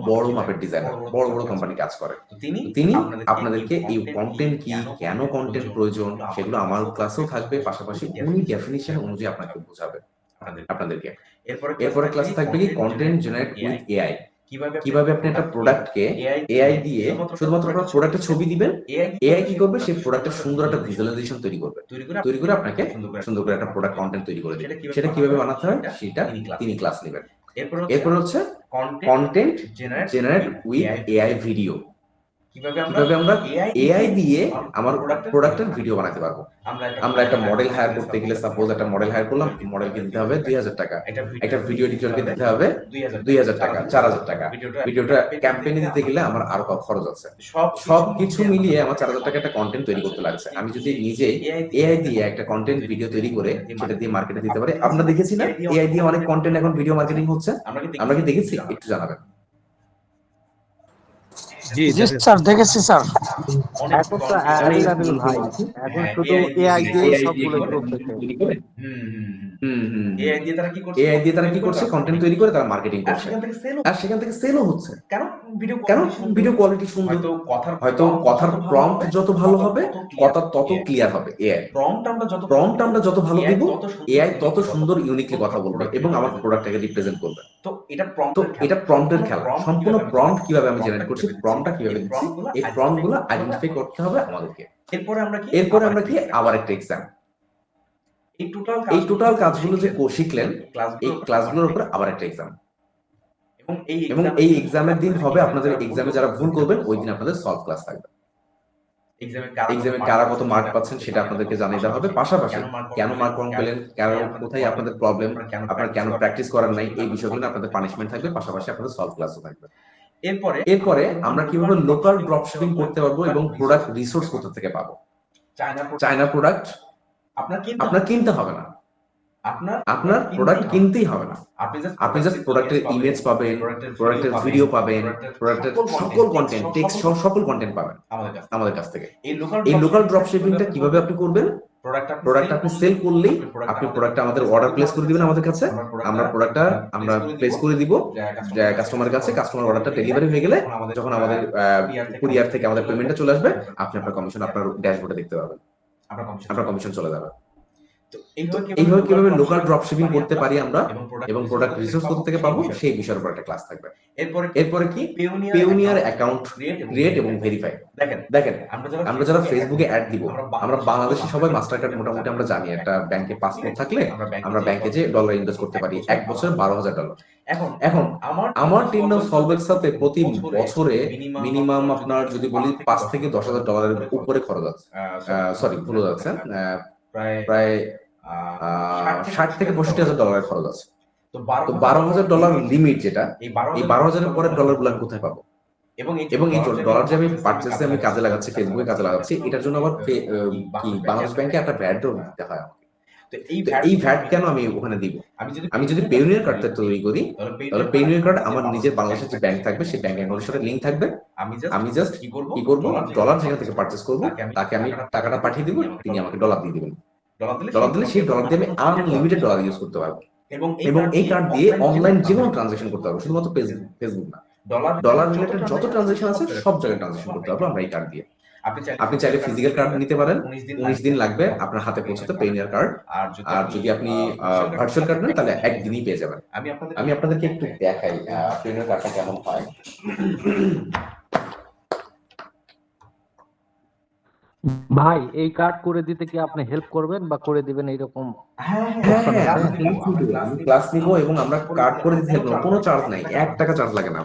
বড় মাপের ডিজাইনার, বড় বড় কোম্পানি কাজ করে। তিনি আপনাদেরকে এই কন্টেন্ট কি, কেন কন্টেন্ট প্রয়োজন, সেগুলো আমার ক্লাসেও থাকবে, পাশাপাশি উনি ডেফিনিশন অনুযায়ী আপনাকে বোঝাবে আপনাদেরকে। এরপরে ক্লাসে থাকবে কি কন্টেন্ট জেনারেট উইথ এআই, কিভাবে আপনি একটা প্রোডাক্টকে এআই দিয়ে শুধুমাত্র আপনার প্রোডাক্টের ছবি দিবেন, এআই কি করবে, সেই প্রোডাক্টের সুন্দর একটা ভিজুয়ালাইজেশন তৈরি করে আপনাকে সুন্দর করে একটা প্রোডাক্ট কন্টেন্ট তৈরি করে দেবে। সেটা কিভাবে বানাতে হয় সেটা তিনি ক্লাস নেবেন। এরপর হচ্ছে content generate with AI video, কিভাবে আমরা এআই দিয়ে আমার প্রোডাক্টের ভিডিও বানাতে পারবো। আমরা একটা মডেল হায়ার করতে গেলে, সাপোজ একটা মডেল হায়ার করলাম, মডেলকে দিতে হবে 2000 টাকা, একটা ভিডিও এডিটরকে দিতে হবে 2000 টাকা, 4000 টাকা, ভিডিওটা ক্যাম্পেইনে দিতে গেলে আমার আরো খরচ আছে। সবকিছু মিলিয়ে আমার 4000 টাকা একটা কন্টেন্ট তৈরি করতে লাগছে। আমি যদি নিজে এআই দিয়ে একটা কন্টেন্ট ভিডিও তৈরি করে সেটা দিয়ে মার্কেটে দিতে পারি। আমরা দেখেছি না এআই দিয়ে অনেক কন্টেন্ট এখন ভিডিও মার্কেটিং হচ্ছে, আমরা কি দেখেছি? একটু জানাবেন। জি স্যার, দেখেছি স্যার। এখন তো অ্যাভেলেবল ভাই, এখন শুধু এআই দিয়ে সবগুলো করতেছে। এআই দিয়ে তারা কি করছে? কন্টেন্ট তৈরি করে তারা মার্কেটিং করছে, আর সেখান থেকে সেলও হচ্ছে। কেন? ভিডিও কোয়ালিটি সুন্দর, হয়তো কথার প্রম্পট যত ভালো হবে কথা তত ক্লিয়ার হবে। এআই প্রম্পট আমরা যত ভালো দিব, এআই তত সুন্দর ইউনিকলি কথা বলবে এবং আমার প্রোডাক্টটাকে রিপ্রেজেন্ট করবে। তো এটা প্রম্পটের খেলা। সম্পূর্ণ প্রম্পট কিভাবে আমি জেনারেট করছি, প্রম্পটটা কিভাবে দিচ্ছি, এই প্রম্পটগুলো আইডেন্টিফাই করতে হবে আমাদেরকে। এরপরে আমরা কি আবার একটা এক্সাম, এই টোটাল কাজগুলো যে শিখলেন এই ক্লাসগুলোর উপর আবার একটা এক্সাম, এবং এই এক্সামের দিন হবে আপনাদের এক্সামে যারা ভুল করবেন ওই দিন আপনাদের সলভ ক্লাস থাকবে। এক্সামে কারা কত মার্ক পাচ্ছেন সেটা আপনাদেরকে জানিয়ে দেওয়া হবে, পাশাপাশি কেন মার্ক কম পেলেন, কারণ কোথায় আপনাদের প্রবলেম, আপনারা কেন প্র্যাকটিস করেন নাই, এই বিষয়গুলো আপনাদের পানিশমেন্ট থাকবে, পাশাপাশি আপনাদের সলভ ক্লাসও থাকবে। এরপরে আমরা কিভাবে লোকাল ড্রপ শিপিং করতে পারবো এবং প্রোডাক্ট রিসোর্স কোথা থেকে পাবো। চায়না প্রোডাক্ট আপনার কিনতে হবে না, আপনার প্রোডাক্ট কিনতেই হবে না, আপনি জাস্ট প্রোডাক্টের ইমেজ পাবেন, প্রোডাক্টের ভিডিও পাবেন, প্রোডাক্টের সকল কন্টেন্ট, টেক্সট সকল কন্টেন্ট পাবেন আমাদের কাছ থেকে। এই লোকাল ড্রপ শিপিংটা কিভাবে আপনি করবেন? প্রোডাক্ট আপনি সেল করলেই আপনি প্রোডাক্টটা আমাদের অর্ডার প্লেস করে দিবেন আমাদের কাছে, আমরা প্রোডাক্টটা আমরা প্লেস করে দিব কাস্টমারের কাছে। কাস্টমার অর্ডারটা ডেলিভারি হয়ে গেলে যখন আমাদের কুরিয়ার থেকে আমাদের পেমেন্টটা চলে আসবে, আপনি আপনার কমিশন আপনার ড্যাশবোর্ডে দেখতে পাবেন, আপনার কমিশন চলে যাবে। এইভাবে কিভাবে লোকাল ড্রপ শিপিং করতে পারি আমরা এবং প্রোডাক্ট রিসোর্স কোথা থেকে পাবো সেই বিষয়ের উপর একটা ক্লাস থাকবে। এরপরে কি পেওনিয়ার অ্যাকাউন্ট ক্রিয়েট এবং ভেরিফাই। দেখেন আমরা যারা ফেসবুকে অ্যাড দিব, আমরা বাংলাদেশে সবাই মাস্টার কার্ড মোটামুটি আমরা জানি, একটা ব্যাংকে পাসপোর্ট থাকলে আমরা ব্যাংকে যে ডলার ইনভেস্ট করতে পারি, এক বছরে $12,000। এখন আমার টিম নাও সলভের সাথে প্রতি বছরে মিনিমাম আপনার যদি বলি $5,000 থেকে $10,000 উপরে খরচ আছে, সরি ভুল যাচ্ছে, প্রায় $60,000 থেকে $65,000 খরচ আছে। তো $12,000 লিমিট, যেটা এই 12,000 এর পরের ডলার গুলো আমি কোথায় পাবো? এবং এই ডলার যে আমি পারচেসে আমি কাজে লাগাচ্ছি, ফেসবুকে কাজে লাগাচ্ছি, এটার জন্য আবার কি বাংলাদেশ ব্যাংকে একটা ভ্যাট দিতে হয় আমাকে। তো এই ভ্যাট কেন আমি ওখানে দিব? আমি যদি পেওনিয়ার কার্ডটা তৈরি করি তাহলে পেওনিয়ার কার্ড আমার নিজের বাংলাদেশের যে ব্যাংক থাকবে সেই ব্যাংক অ্যাকাউন্টের সাথে লিংক থাকবে। আমি জাস্ট কি করব, ডলার যেখান থেকে পারচেজ করব তাকে আমি টাকাটা পাঠিয়ে দিব, তিনি আমাকে ডলার দিয়ে দিবেন। ডলার দিলে সেই ডলার দিয়ে আমি আনলিমিটেড ডলার ইউজ করতে পারবো এবং এই কার্ড দিয়ে অনলাইন যে কোনো ট্রানজাকশন করতে পারবো, শুধুমাত্র ফেসবুক না, ডলার রিলেটেড যত ট্রানজাকশন আছে সব জায়গায় ট্রানজাকশন করতে পারবো আমরা এই কার্ড দিয়ে। আপনি চাইলে ফিজিক্যাল কার্ড নিতে পারেন, 19 দিন লাগবে আপনার হাতে পৌঁছাতে পেওনিয়ার কার্ড। আর যদি আপনি ভার্চুয়াল কার্ড নেন তাহলে একদিনই পেয়ে যাবেন। আমি আপনাদেরকে একটু দেখাই পেওনিয়ার কার্ডটা কেমন হয়। ভাই এই কার্ড করে দিতে কি আপনি হেল্প করবেন বা করে দিবেন এইরকম? ক্লাস নিব এবং আমরা কার্ড করে দিতে হেল্প করব, কোনো চার্জ নাই, 1 টাকা চার্জ লাগে না।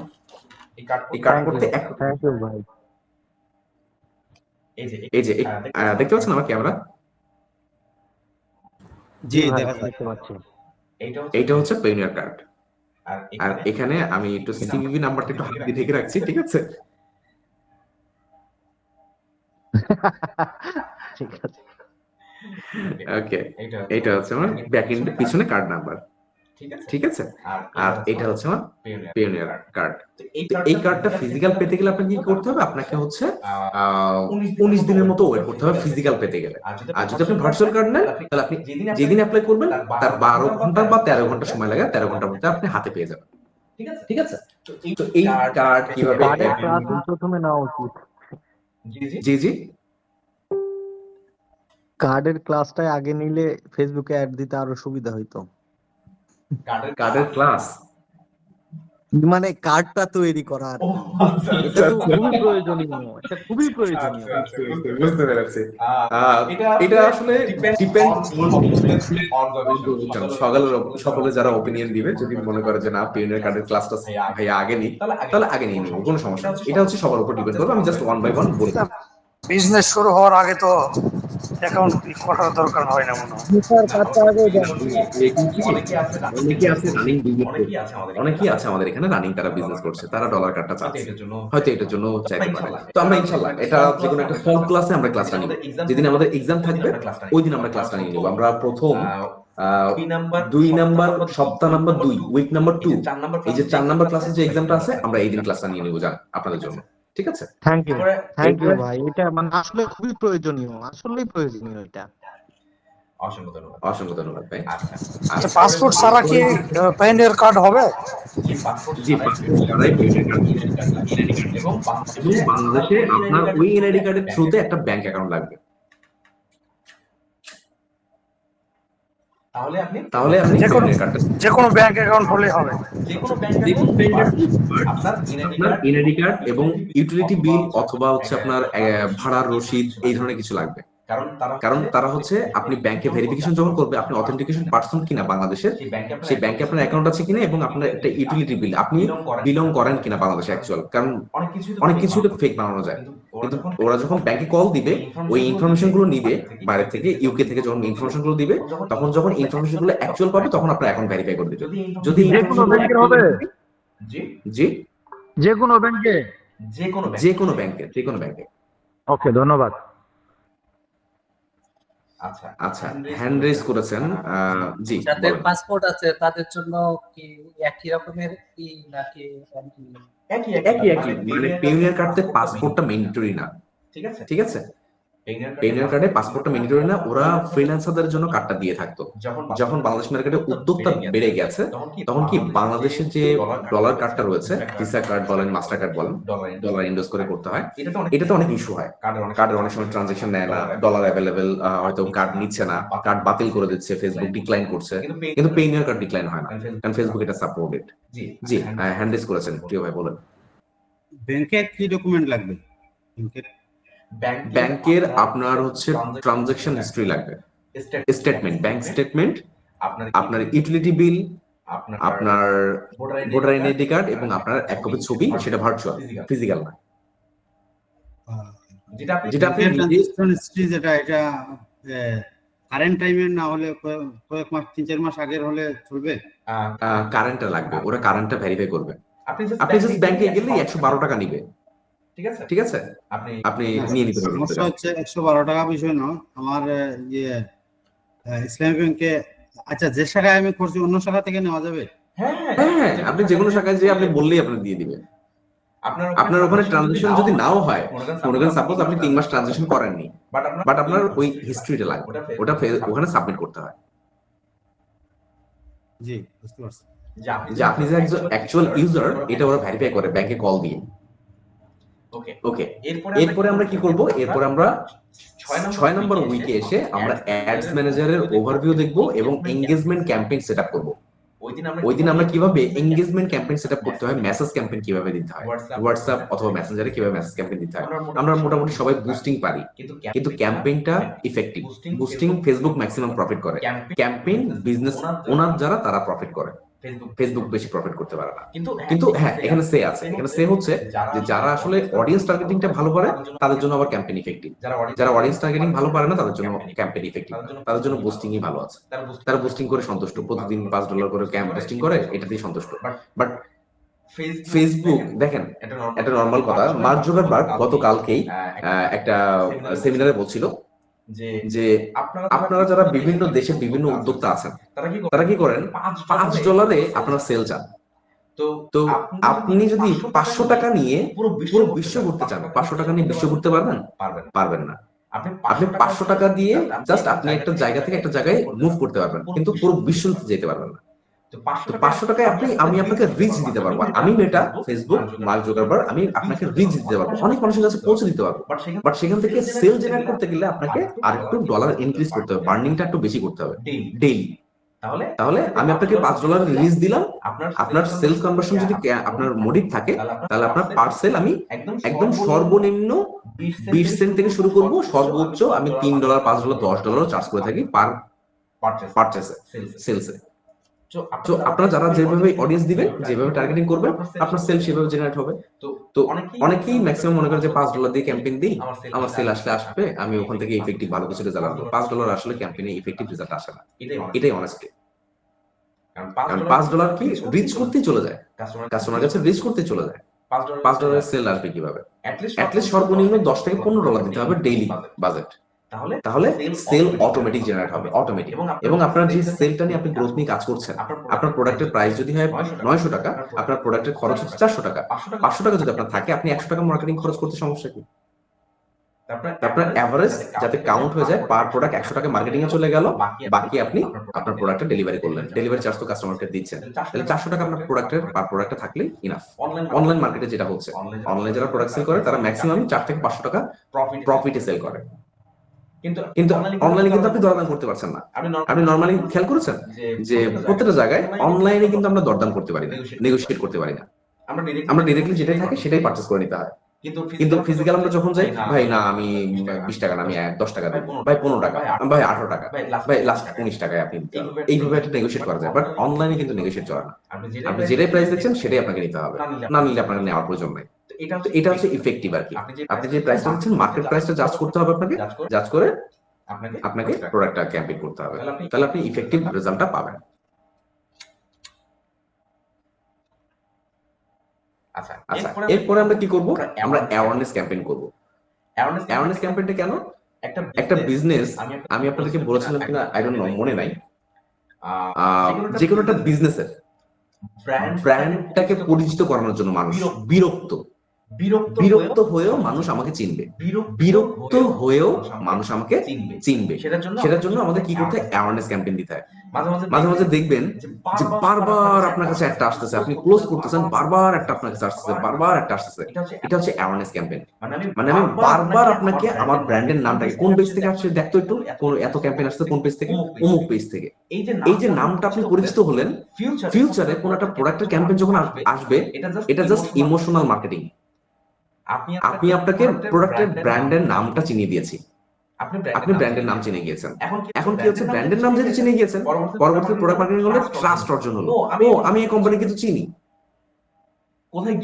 এই কার্ড করতে থ্যাংক ইউ ভাই। এই যে দেখতে পাচ্ছেন আমার ক্যামেরা? জি দেখতে পাচ্ছি। এইটা হচ্ছে পেওনিয়ার কার্ড। আর এখানে আমি একটু সিভিভি নাম্বারটা একটু হাত দিয়ে ঢেকে রাখছি, ঠিক আছে? ঠিক আছে। ওকে, এইটা হচ্ছে আমার ব্যাক এন্ড পিছনে কার্ড নাম্বার, ঠিক আছে? আর এটা হচ্ছে আমার পেওনিয়ার কার্ড। এই কার্ডটা ফিজিক্যাল পেতে গেলে আপনাকে কি করতে হবে? আপনাকে হচ্ছে 19 দিনের মতো ওয়েট করতে হবে ফিজিক্যাল পেতে গেলে। আর যদি আপনি ভার্চুয়াল কার্ড নেন তাহলে আপনি যেদিন অ্যাপ্লাই করবেন তার 12 ঘন্টা বা 13 ঘন্টা সময় লাগে, 13 ঘন্টার মধ্যে আপনি হাতে পেয়ে যাবেন, ঠিক আছে? তো এই কার্ড কিভাবে কার্ডের ক্লাস প্রথমে নেওয়া উচিত। জি জি, কার্ডের ক্লাসটাই আগে নিলে ফেসবুকে অ্যাড দিতে আরো সুবিধা হইতো। কার্ডের ক্লাস মানে কার্ডটা তৈরি করা আর কি। এটা তো খুবই প্রয়োজনীয়, এটা খুবই প্রয়োজনীয়। বুঝতে পেরেছি। এটা আসলে ডিপেন্ড সকলে যারা ওপিনিয়ন দিবে, যদি মনে করে যে না পেওনিয়ার কার্ডের ক্লাসটা ভাইয়া আগে নিই তাহলে আগে নিয়ে নিব, কোনো সমস্যা নেই। এটা হচ্ছে সবার উপর ডিপেন্ড করবে। আমি জাস্ট 1 বাই 1 বলছি। বিজনেস শুরু হওয়ার আগে তো অ্যাকাউন্ট করার দরকার হয় না মনে হয়। অনেকেই আছে আমাদের এখানে রানিং, তারা বিজনেস করছে, তারা ডলার কার্ডটা চাচ্ছে, হয়তো এটার জন্য চাইতে পারে। তো আমরা ইনশাআল্লাহ এটা যে কোনো একটা ফর্ম ক্লাসে আমরা ক্লাসটা নিব। যেদিন আমাদের এক্সাম থাকবে ওই দিন আমরা ক্লাসটা নিয়ে নিব। আমরা প্রথম 2 নাম্বার সপ্তাহ নাম্বার 2 উইক নাম্বার 2 এই যে 4 নাম্বার ক্লাসের যে এক্সামটা আছে আমরা এই দিন ক্লাসটা নিয়ে নিব জান আপনাদের জন্য, ঠিক আছে? থ্যাংক ইউ ভাই, এটা মানে আসলে খুবই প্রয়োজনীয়, আসলেই প্রয়োজনীয় এটা। অসংখ্য ধন্যবাদ ভাই। আচ্ছা, পাসপোর্ট ছাড়া কি পেওনিয়ার কার্ড হবে? জি, পাসপোর্ট ছাড়াই পেওনিয়ার কার্ড এবং বাংলাদেশে আপনার ওই এনআইডি কার্ডের থ্রুতে একটা ব্যাংক অ্যাকাউন্ট লাগবে। তাহলে আপনি যে কোনো ব্যাংক অ্যাকাউন্ট হলেই হবে। আপনার এনআইডি কার্ড এবং ইউটিলিটি বিল অথবা হচ্ছে আপনার ভাড়ার রসিদ এই ধরনের কিছু লাগবে। কারণ তারা হচ্ছে আপনি ব্যাংকে ভেরিফিকেশন যখন করবে আপনি অথেন্টিকেশন পারসন কিনা বাংলাদেশের, সেই ব্যাংকে আপনার অ্যাকাউন্ট আছে কিনা এবং আপনার একটা ইউটিলিটি বিল আপনি বিলং করেন কিনা বাংলাদেশে অ্যাকচুয়াল। কারণ অনেক কিছু তো ফেক বানানো যায়, কিন্তু ওরা যখন ব্যাংকে কল দিবে ওই ইনফরমেশন গুলো নিবে বাইরে থেকে, ইউকে থেকে যখন ইনফরমেশন গুলো দিবে তখন যখন ইনফরমেশন গুলো অ্যাকচুয়াল পাবে তখন আপনার অ্যাকাউন্ট ভেরিফাই করে দিবে। যদি যে কোনো ব্যাংকের হবে? জি, যে কোনো ব্যাংকে? যে কোনো ব্যাংকে। ওকে, ধন্যবাদ। আচ্ছা, হ্যান্ড রেজ করেছেন। জি, যাদের পাসপোর্ট আছে তাদের জন্য কি একই রকমের কি নাকি একই মানে পেওনিয়ার কার্ডে পাসপোর্টটা ম্যান্ডেটরি না, ঠিক আছে? পেওনিয়ার কার্ডে পাসপোর্টটা ম্যান্ডেটরি না, ওরা ফ্রিল্যান্সারদের জন্য কার্ডটা দিয়ে থাকতো। যখন বাংলাদেশ মার্কেটে উদ্যোক্তা বেড়ে গেছে তখন কি বাংলাদেশের যে ডলার কার্ডটা রয়েছে, ভিসা কার্ড বলেন মাস্টার কার্ড বলেন, ডলার ইন্ডোজ করে করতে হয়, এটাতে অনেক ইস্যু হয়। কার্ডের অনেক সময় ট্রানজাকশন নেয় না, ডলার অ্যাভেলেবেল, হয়তো কার্ড নিচ্ছে না, কার্ড বাতিল করে দিচ্ছে, ফেসবুক ডিক্লাইন করছে, কিন্তু পেওনিয়ার কার্ড ডিক্লাইন হয় না কারণ ফেসবুক এটা সাপোর্টেড। জি, হ্যান্ড রেজ করেছেন, প্রিয় ভাই বলেন। ব্যাংকের কি ডকুমেন্ট লাগবে? ব্যাংকের আপনার হচ্ছে ট্রানজাকশন হিস্ট্রি লাগবে, স্টেটমেন্ট, ব্যাংক স্টেটমেন্ট, আপনার ইউটিলিটি বিল, আপনার ভোটার আইডেন্টি কার্ড এবং আপনার এক কপি ছবি, সেটা ভার্চুয়াল, ফিজিক্যাল না। যেটা আপনি ট্রানজাকশন হিস্ট্রি যেটা এটা কারেন্ট টাইমে না হলে কয়েক মাস 3-4 মাস আগের হলে চলবে? কারেন্টটা লাগবে, ওরা কারেন্টটা ভেরিফাই করবে। আপনি জাস্ট ব্যাংকে গেলেই 112 টাকা নিবে, ঠিক আছে? আপনি নিয়ে নিতে পারবেন। সমস্যা হচ্ছে 112 টাকা বিষয় নয়, আমার ইসলামী ব্যাংকে, আচ্ছা যে শাখায় আমি করছি অন্য শাখা থেকে নেওয়া যাবে? হ্যাঁ, আপনি যে কোনো শাখায় যে আপনি বললেই আপনার দিয়ে দিবে। আপনার ওখানে ট্রানজাকশন যদি নাও হয়, মনে করেন সাপোজ আপনি 3 মাস ট্রানজাকশন করেননি, বাট আপনার ওই হিস্ট্রিটা লাগবে, ওটা ওখানে সাবমিট করতে হয়। জি, বুঝতে পারছি। যে আপনি যে একজন অ্যাকচুয়াল ইউজার এটা ওরা ভেরিফাই করে ব্যাংকে কল দিয়ে। ওকে, এরপরে আমরা কি করব? এরপরে আমরা 6 নম্বর উইকে এসে আমরা অ্যাডস ম্যানেজারের ওভারভিউ দেখব এবং এনগেজমেন্ট ক্যাম্পেইন সেটআপ করব। ওই দিন আমরা কিভাবে এনগেজমেন্ট ক্যাম্পেইন সেটআপ করতে হয়, মেসেজ ক্যাম্পেইন কিভাবে দিতে হয়, হোয়াটসঅ্যাপ অথবা মেসেঞ্জারে কিভাবে মেসেজ ক্যাম্পেইন দিতে হয়। আমরা মোটামুটি সবাই বুস্টিং পারি, কিন্তু ক্যাম্পেইনটা effective. Boosting Facebook maximum profit করে, ক্যাম্পেইন বিজনেস ওনার যারা তারা প্রফিট করে, ফেসবুক বেশি প্রফিট করতে পারে না। কিন্তু হ্যাঁ, এখানে সে আছে, এখানে সে হচ্ছে যে যারা আসলে অডিয়েন্স টার্গেটিংটা ভালো পারে তাদের জন্য আবার ক্যাম্পেইন ইফেক্টিভ, যারা অডিয়েন্স টার্গেটিং ভালো পারে না তাদের জন্য ক্যাম্পেইন ইফেক্টিভ, তাদের জন্য বুস্টিংই ভালো আছে। তারা বুস্টিং করে সন্তুষ্ট, প্রতিদিন $5 করে ক্যাম্প বুস্টিং করে, এটাতেই সন্তুষ্ট। বাট ফেসবুক দেখেন, একটা নর্মাল কথা, মার্ক জুকারবার্গ গতকালকেই একটা সেমিনারে বলছিল যে আপনারা যারা বিভিন্ন দেশে বিভিন্ন উদ্যোক্তা আছেন তারা কি করেন, $5 আপনারা সেল চান। তো আপনি যদি 500 টাকা নিয়ে পুরো বিশ্ব ঘুরতে চান, 500 টাকা নিয়ে বিশ্ব ঘুরতে পারবেন না। আপনি 500 টাকা দিয়ে জাস্ট আপনি একটা জায়গা থেকে একটা জায়গায় মুভ করতে পারবেন, কিন্তু পুরো বিশ্ব যেতে পারবেন না। তো 500 টাকায় আমি আপনাকে রিচ দিতে পারবো, আমি মেটা, ফেসবুক, মার্ক জুকারবার্গ, আমি আপনাকে রিচ দিতে পারবো, অনেক মানুষের কাছে পৌঁছে দিতে পারবো। বাট সেখান থেকে সেল জেনারেট করতে গেলে আপনাকে আরেকটু ডলার ইনক্রিজ করতে হবে, বার্নিংটা একটু বেশি করতে হবে ডেইলি। তাহলে আমি আপনাকে $5 রিলিজ দিলাম, আপনার সেলস কনভার্সন যদি আপনার মোটিভ থাকে তাহলে আপনার পার সেল আমি একদম সর্বনিম্ন 20 সেন্ট থেকে শুরু করব, সর্বোচ্চ আমি $3, $5, $10 চার্জ করে থাকি পার পারচেসে, সেলসে। তো আপনারা যারা যেভাবে অডিয়েন্স দিবেন, যেভাবে টার্গেটিং করবেন, আপনার সেল সেভাবে জেনারেট হবে। তো অনেকেই ম্যাক্সিমাম মনে করে যে $5 দিয়ে ক্যাম্পেইন দিই, আমার সেল আসবে, আমি ওখান থেকে ইফেক্টিভ ভালো কিছু রেজাল্ট আনবো। $5 আসলে ক্যাম্পেইনে ইফেক্টিভ রেজাল্ট আসে না, এটাই অনেস্টলি। কারণ $5 কি রিচ করতেই চলে যায়, কাস্টমার কাছে রিচ করতে চলে যায়। $5 সেল আসবে কিভাবে? অ্যাটলিস্ট সর্বনিম্ন $10 থেকে $15 দিতে হবে ডেইলি বাজেট, তাহলে সেল অটোমেটিক জেনারেট হবে, অটোমেটিক। এবং আপনার যে সেলটা নিয়ে আপনি গ্রোথ নিয়ে কাজ করছেন, আপনার প্রোডাক্টের প্রাইস যদি হয় 900 টাকা, আপনার প্রোডাক্টের খরচ হচ্ছে 400 টাকা, 500 টাকা যদি আপনার থাকে, আপনি 100 টাকা মার্কেটিং খরচ করতে সমস্যা কি? আপনার এভারেজ যাতে কাউন্ট হয়ে যায়, পার প্রোডাক্ট 100 টাকা মার্কেটিং এ চলে গেল, বাকি আপনি আপনার প্রোডাক্টটা ডেলিভারি করলেন, ডেলিভারি চার্জ তো কাস্টমারকে দিচ্ছেন, তাহলে 400 টাকা আপনার প্রোডাক্টের পার প্রোডাক্টে থাকলে ইনাফ। অনলাইন মার্কেটে যেটা হচ্ছে, অনলাইনে যারা প্রোডাক্ট সেল করে তারা ম্যাক্সিমাম 4 থেকে 500 টাকা প্রফিটে সেল করে, কিন্তু অনলাইনে কিন্তু আপনি দরদাম করতে পারছেন না। আপনি নরমালি খেয়াল করেছেন যে প্রত্যেকটা জায়গায় অনলাইনে কিন্তু আমরা দরদাম করতে পারি না, নেগোশিয়েট করতে পারি না, আমরা ডিরেক্টলি যেটাই থাকে সেটাই পারচেজ করে নিতে হয়। কিন্তু ফিজিক্যাল আমরা যখন যাই, ভাই না আমি 20 টাকা না, আমি 10 টাকা দেব, ভাই 15 টাকা, ভাই 18 টাকা, ভাই লাস্ট 19 টাকায় আপনি, এইভাবে একটা নেগোশিয়েট করা যায়। বাট অনলাইনে কিন্তু নেগোশিয়েট চলে না, আপনি যেটাই প্রাইস দিচ্ছেন সেটাই আপনাকে নিতে হবে, না নিলে আপনাকে নেওয়ার প্রয়োজন নেই। তো এটা হচ্ছে ইফেক্টিভ আর কি। আপনি যে প্রাইসটা দিচ্ছেন, মার্কেট প্রাইসটা জাজ করতে হবে আপনাকে, জাজ করে আপনাকে প্রোডাক্টটা ক্যাম্পেইন করতে হবে, তাহলে আপনি ইফেক্টিভ রেজাল্টটা পাবেন। আচ্ছা, এরপরে আমরা কি করব? আমরা অ্যাওয়ারনেস ক্যাম্পেইন করব। অ্যাওয়ারনেস ক্যাম্পেইনটা কেন? একটা বিজনেস, আমি আপনাদেরকে বলেছিলাম কিনা আই ডোন্ট নো, মনে নাই, যে কোনো একটা বিজনেসের ব্র্যান্ডটাকে পরিচিত করানোর জন্য মানুষ বিরক্ত হয়েও মানুষ আমাকে চিনবে, বিরক্ত হয়েও মানুষ আমাকে চিনবে, সেটার জন্য আমাদের কি করতে হয়? অ্যাওয়ারনেস ক্যাম্পেইন দিতে হয়। মাঝে মাঝে দেখবেন যে বারবার আপনার কাছে একটা আসতেছে, আপনি ক্লোজ করতেছেন, বারবার একটা আপনার কাছে আসতেছে, বারবার একটা আসতেছে, এটা হচ্ছে অ্যাওয়ারনেস ক্যাম্পেইন। মানে আমি বারবার আপনাকে আমার ব্র্যান্ডের নামটাকে, কোন পেজ থেকে আসছে দেখতো একটু, এত ক্যাম্পেইন আসছে কোন পেজ থেকে, অমুক পেজ থেকে, এই যে নামটা আপনি পরিচিত হলেন, ফিউচারে কোন একটা প্রোডাক্টের ক্যাম্পেইন যখন আসবে, এটা জাস্ট ইমোশনাল মার্কেটিং। আপনি আপনাকে প্রোডাক্টের ব্র্যান্ডের নামটা চিনিয়ে দিয়েছি, আপনি ব্র্যান্ডের নাম চিনে গিয়েছেন। এখন কি হচ্ছে? ব্র্যান্ডের নাম যেহেতু চিনে গিয়েছেন, পরবর্তী প্রোডাক্ট মার্কেটিং হলে ট্রাস্ট অর্জন হলো, ও আমি এই কোম্পানিকে তো চিনি।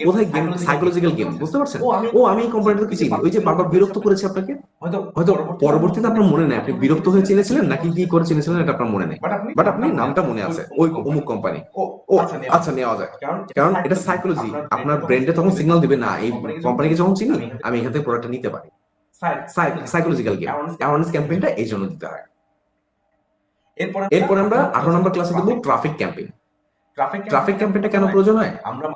কোথায় গেম, সাইকোলজিক্যাল গেম, বুঝতে পারছেন? ও আমি এই কোম্পানিটা কি চিনি। ওই যে বারবার বিরক্ত করেছে আপনাকে, হয়তো পরবর্তীতে আপনার মনে নেই আপনি বিরক্ত হয়ে চিনেছিলেন নাকি কি করে চিনেছিলেন, এটা আপনার মনে নেই, বাট আপনি নামটা মনে আছে, ওই অমুক কোম্পানি, ও আচ্ছা নেওয়া যায়, কারণ এটা সাইকোলজি। আপনার ব্রেনটা তখন সিগন্যাল দিবে, না এই কোম্পানিকে যখন চিনি আমি এখান থেকে প্রোডাক্টটা নিতে পারি। সাইকোলজিক্যাল গেম, অ্যাওয়ারনেস ক্যাম্পেইনটা এই জন্য দিতে হয়। এরপরে আমরা 18 নম্বর ক্লাসে দেবো ট্রাফিক ক্যাম্পেইন। ট্রাফিক ক্যাম্পেইনটা কেন প্রয়োজন হয়?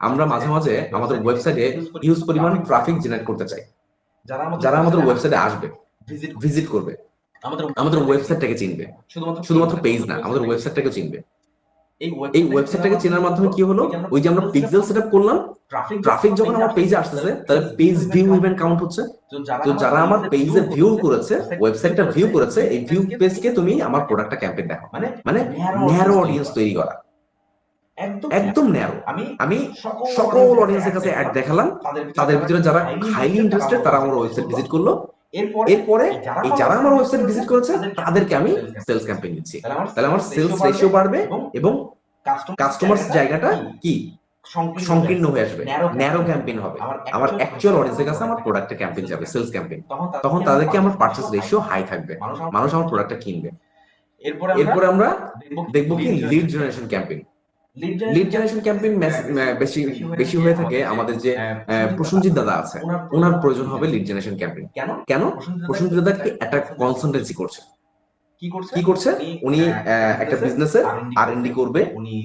আমরা মাঝে মাঝে আমাদের ওয়েবসাইটে হিউজ পরিমাণ ট্রাফিক জেনারেট করতে চাই। যারা আমাদের ওয়েবসাইটে আসবে, ভিজিট করবে, আমাদের ওয়েবসাইটটাকে চিনবে, শুধুমাত্র পেজ না, আমাদের ওয়েবসাইটটাকে চিনবে। এই ওয়েবসাইটটাকে চেনার মাধ্যমে কি হলো, ওই যে আমরা পিক্সেল সেটআপ করলাম, ট্রাফিক যখন আমার পেজে আসতেছে তাহলে পেজ ভিউ ইভেন্ট কাউন্ট হচ্ছে। তো যারা আমার পেজে ভিউ করেছে, ওয়েবসাইটটা ভিউ করেছে, এই ভিউ পেজকে তুমি আমার প্রোডাক্টটা ক্যাম্পেইন দেখো, মানে ন্যারো অডিয়েন্স তৈরি করা, একদম ন্যারো। আমি সকল অডিয়েন্সের কাছে অ্যাড দেখালাম, তাদের ভিতরে যারা হাইলি ইন্টারেস্টেড তারা আমার ওয়েবসাইট ভিজিট করলো। এরপরে এই যারা আমার ওয়েবসাইট ভিজিট করেছে তাদেরকে আমি সেলস ক্যাম্পেইন দিচ্ছি, তাহলে আমার সেলস রেশিও বাড়বে এবং কাস্টমার জায়গাটা কি সংকীর্ণ হয়ে আসবে, ন্যারো ক্যাম্পেইন হবে। আমার অ্যাকচুয়াল অডিয়েন্সের কাছে আমার প্রোডাক্টের ক্যাম্পেইন যাবে, সেলস ক্যাম্পেইন। তখন তাদেরকে আমার পারচেজ রেশিও হাই থাকবে, মানুষ আমার প্রোডাক্টটা কিনবে। এরপরে আমরা দেখবো কি lead generation campaign. Lead generation campaign বেশি হয়ে থাকে আমাদের যে প্রসেনজিৎ দাদা আছে, ওনার প্রয়োজন হবে লিড জেনারেশন ক্যাম্পেইন। কেন? প্রসেনজিৎ দাদা একটা কনসালটেন্সি করছে, কি করছে উনি একটা বিজনেসে আর&ডি করবে,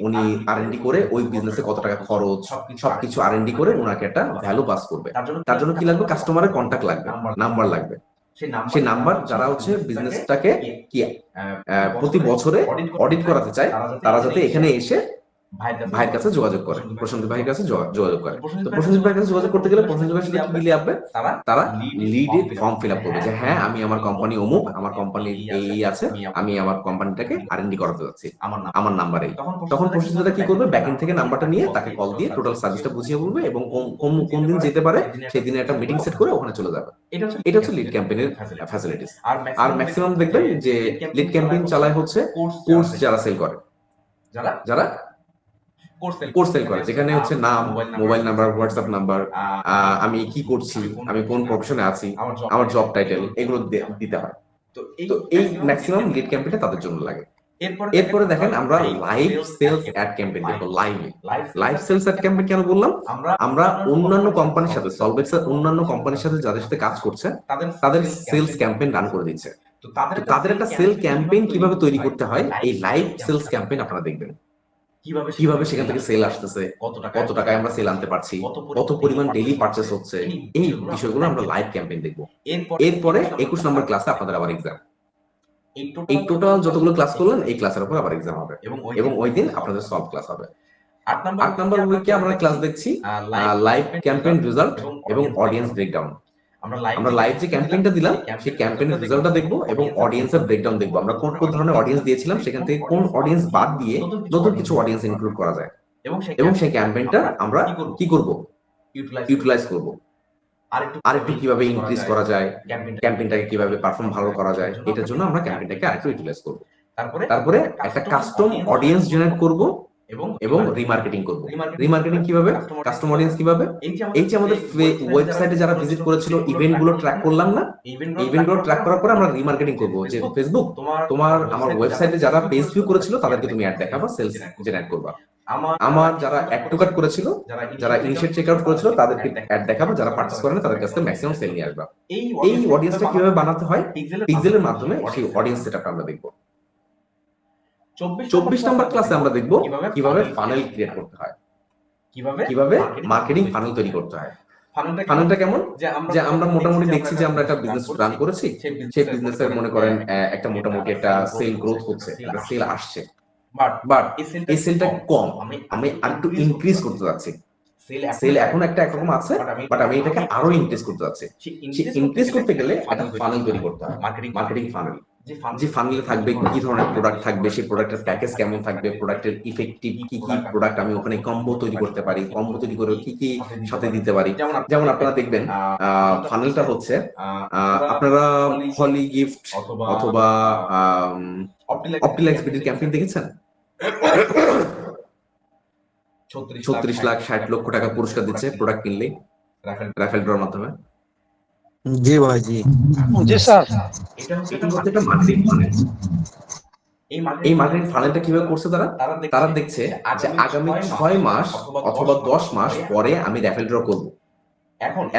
উনি আর&ডি করে ওই বিজনেসে কত টাকা খরচ সবকিছু আর&ডি করে ওনাকে একটা ভ্যালু পাস করবে। তার জন্য কি লাগবে? কাস্টমারের কন্টাক্ট লাগবে, নাম্বার লাগবে। সেই নাম্বার যারা হচ্ছে বিজনেসটাকে কি প্রতি বছরে অডিট করাতে চায়, তারা যাতে এখানে এসে ভাইয়ের কাছে যোগাযোগ করে, প্রসেনজিৎ ভাইয়ের কাছে যোগাযোগ করে। তো প্রসেনজিৎ ভাইয়ের কাছে যোগাযোগ করতে গেলে প্রসেনজিৎ ভাইয়ের সাথে কি মিলিয়ে আসবে? তারা লিডের ফর্ম ফিল আপ করবে যে হ্যাঁ আমি আমার কোম্পানি অমুক, আমার কোম্পানির এই আছে, আমি আমার কোম্পানিটাকে আর&ডি করাতে যাচ্ছি, আমার নাম্বার এই। তখন প্রসেনজিৎ দাদা কি করবে? ব্যাকএন্ড থেকে নাম্বারটা নিয়ে তাকে কল দিয়ে টোটাল সার্ভিসটা বুঝিয়ে বলবে এবং কোন দিন যেতে পারে সেই দিনে একটা মিটিং সেট করে ওখানে চলে যাবে। এটা হচ্ছে লিড ক্যাম্পেইনের ফ্যাসিলিটিস। আর ম্যাক্সিমাম দেখবেন যে লিড ক্যাম্পেইন চালায় হচ্ছে কোর্স যারা সেল করে, যারা কোর্স সেল করে, যেখানে হচ্ছে নাম, মোবাইল নাম্বার, হোয়াটসঅ্যাপ নাম্বার, আমি কি করছি, আমি কোন প্রফেশনে আছি, আমার জব টাইটেল, এগুলো দিতে হয়। তো এই ম্যাক্সিমাম লিড ক্যাম্পেইনটা তাদের জন্য লাগে। এরপরে দেখেন আমরা লাইভ সেলস অ্যাড ক্যাম্পেইন দেখবো। লাইভ সেলস অ্যাড ক্যাম্পেইন কেন বললাম? আমরা অন্যান্য কোম্পানির সাথে, সলভেক্স এর অন্যান্য কোম্পানির সাথে যাদের সাথে কাজ করছে তাদের সেলস ক্যাম্পেইন রান করে দিচ্ছে। তো তাদের একটা সেল ক্যাম্পেইন কিভাবে তৈরি করতে হয়, এই লাইভ সেলস ক্যাম্পেইন আপনারা দেখবেন। কিভাবে সেখান থেকে সেল আসতেছে, কত টাকায় আমরা সেল আনতে পারছি, কত পরিমাণ ডেইলি পারচেস হচ্ছে, এই বিষয়গুলো আমরা লাইভ ক্যাম্পেইন দেখবো। এরপরে 21 নম্বর ক্লাসে আপনাদের আবার এক্সাম। এই টোটাল যতগুলো ক্লাস করলেন এই ক্লাসের উপর আবার এক্সাম হবে এবং ওই দিন আপনাদের সলভ ক্লাস হবে। 8 নম্বর উইকে আমরা ক্লাস দেখছি লাইভ ক্যাম্পেইন রেজাল্ট এবং অডিয়েন্স ব্রেকডাউন। আমরা লাইভ যে ক্যাম্পেইনটা দিলাম সেই ক্যাম্পেইনের রেজাল্টটা দেখবো এবং অডিয়েন্সের ব্রেকডাউন দেখবো। আমরা কোন কোন ধরনের অডিয়েন্স দিয়েছিলাম, সেখান থেকে কোন অডিয়েন্স বাদ দিয়ে নতুন কিছু অডিয়েন্স ইনক্লুড করা যায় এবং সেই ক্যাম্পেইনটা আমরা কি করব? ইউটিলাইজ করব। আরেকটু কিভাবে ইনক্রিজ করা যায়, ক্যাম্পেইনটাকে কিভাবে পারফর্ম ভালো করা যায়, এটার জন্য আমরা ক্যাম্পেইনটাকে আরেকটু ইউটিলাইজ করব। তারপরে একটা কাস্টম অডিয়েন্স জেনারেট করব এবং রিমার্কেটিং করব। রিমার্কেটিং কিভাবে? কাস্টম অডিয়েন্স কিভাবে? এই যে আমাদের ওয়েবসাইটে যারা ভিজিট করেছিল ইভেন্ট গুলো ট্র্যাক করলাম না, ইভেন্ট গুলো ট্র্যাক করার পরে আমরা রিমার্কেটিং করব যে ফেসবুক আমার ওয়েবসাইটে যারা পেজ ভিউ করেছিল তাদেরকে তুমি অ্যাড দেখাবা, সেলস জেনারেট করবা। আমার যারা অ্যাড টু কার্ট করেছিল, যারা ইনিশিয়েট চেক আউট করেছিল তাদেরকে অ্যাড দেখাবো, যারা পারচেজ করে না তাদের কাছে ম্যাক্সিমাম সেল নিয়ে আসবা। এই অডিয়েন্সটা কিভাবে বানাতে হয় পিক্সেলের মাধ্যমে সেই অডিয়েন্স সেটআপটা আমরা দেখব। 24 নম্বর ক্লাসে আমরা দেখব কিভাবে ফানেল ক্রিয়েট করতে হয়, কিভাবে মার্কেটিং ফানেল তৈরি করতে হয়। ফানেলটা কেমন? যে আমরা মোটামুটি দেখছি যে আমরা একটা বিজনেস রান করেছি, সেই বিজনেসের মনে করেন একটা মোটামুটি একটা সেল গ্রোথ হচ্ছে, একটা সেল আসছে, বাট এই সেলটা কম, আমি আরেকটু ইনক্রিজ করতে যাচ্ছি। সেল এখন একটা একরকম আছে, বাট আমি এটাকে আরো ইনক্রিজ করতে যাচ্ছি। সেই ইনক্রিজ করতে গেলে একটা ফানেল তৈরি করতে হয়, মার্কেটিং ফানেল। যে ফানেলে থাকবে কি ধরনের প্রোডাক্ট থাকবে, সেই প্রোডাক্টের প্যাকেজ কেমন থাকবে, প্রোডাক্টের ইফেক্টিভ কি কি প্রোডাক্ট আমি ওখানে কম্বো তৈরি করতে পারি, কম্বো তৈরি করে কি কি সাথে দিতে পারি। যেমন আপনারা দেখবেন ফানেলটা হচ্ছে আপনারা হলি গিফট অথবা অপটিলাইক্স বিডির ক্যাম্পেইন দেখেছেন? 36 লাখ 60 লক্ষ টাকা পুরস্কার দিচ্ছে প্রোডাক্ট কিনলে রাফেল ড্রর মাধ্যমে। জি ভাই, জি জি স্যার। এটা হচ্ছে একটা মার্কেটিং ফানেল। এই মার্কেটিং ফানেলটা কিভাবে করছে তারা দেখছে যে আগামী 6 মাস অথবা 10 মাস পরে আমি রাফেল ড্র করব।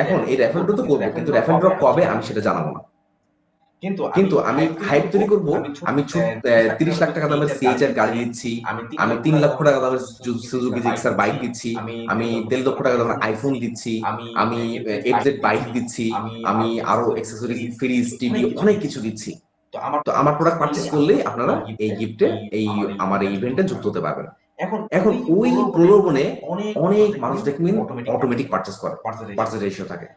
এখন এই রাফেল ড্র তো করব, কিন্তু রাফেল ড্র কবে আমি সেটা জানাবো না। কিন্তু আমি হাইপ তৈরি করব, আমি 30 লাখ টাকা দামের সিএইচআর গাড়ি দিচ্ছি, আমি 3 লক্ষ টাকা দামের সুজুকি জিক্সার বাইক দিচ্ছি, আমি 1.5 লক্ষ টাকা দামের আইফোন দিচ্ছি, আমি এফজেড বাইক দিচ্ছি, আমি আরো অ্যাক্সেসরিজ, ফ্রিজ, টিভি অনেক কিছু দিচ্ছি। তো আমার প্রোডাক্ট পারচেজ করলেই আপনারা এই গিফটে, এই আমার এই ইভেন্টে যুক্ত হতে পারবেন। এখন ওই প্রলোভনে অনেক মানুষ দেখবেন অটোমেটিক পারচেজ করে, পারচেজ রেশিও থাকে।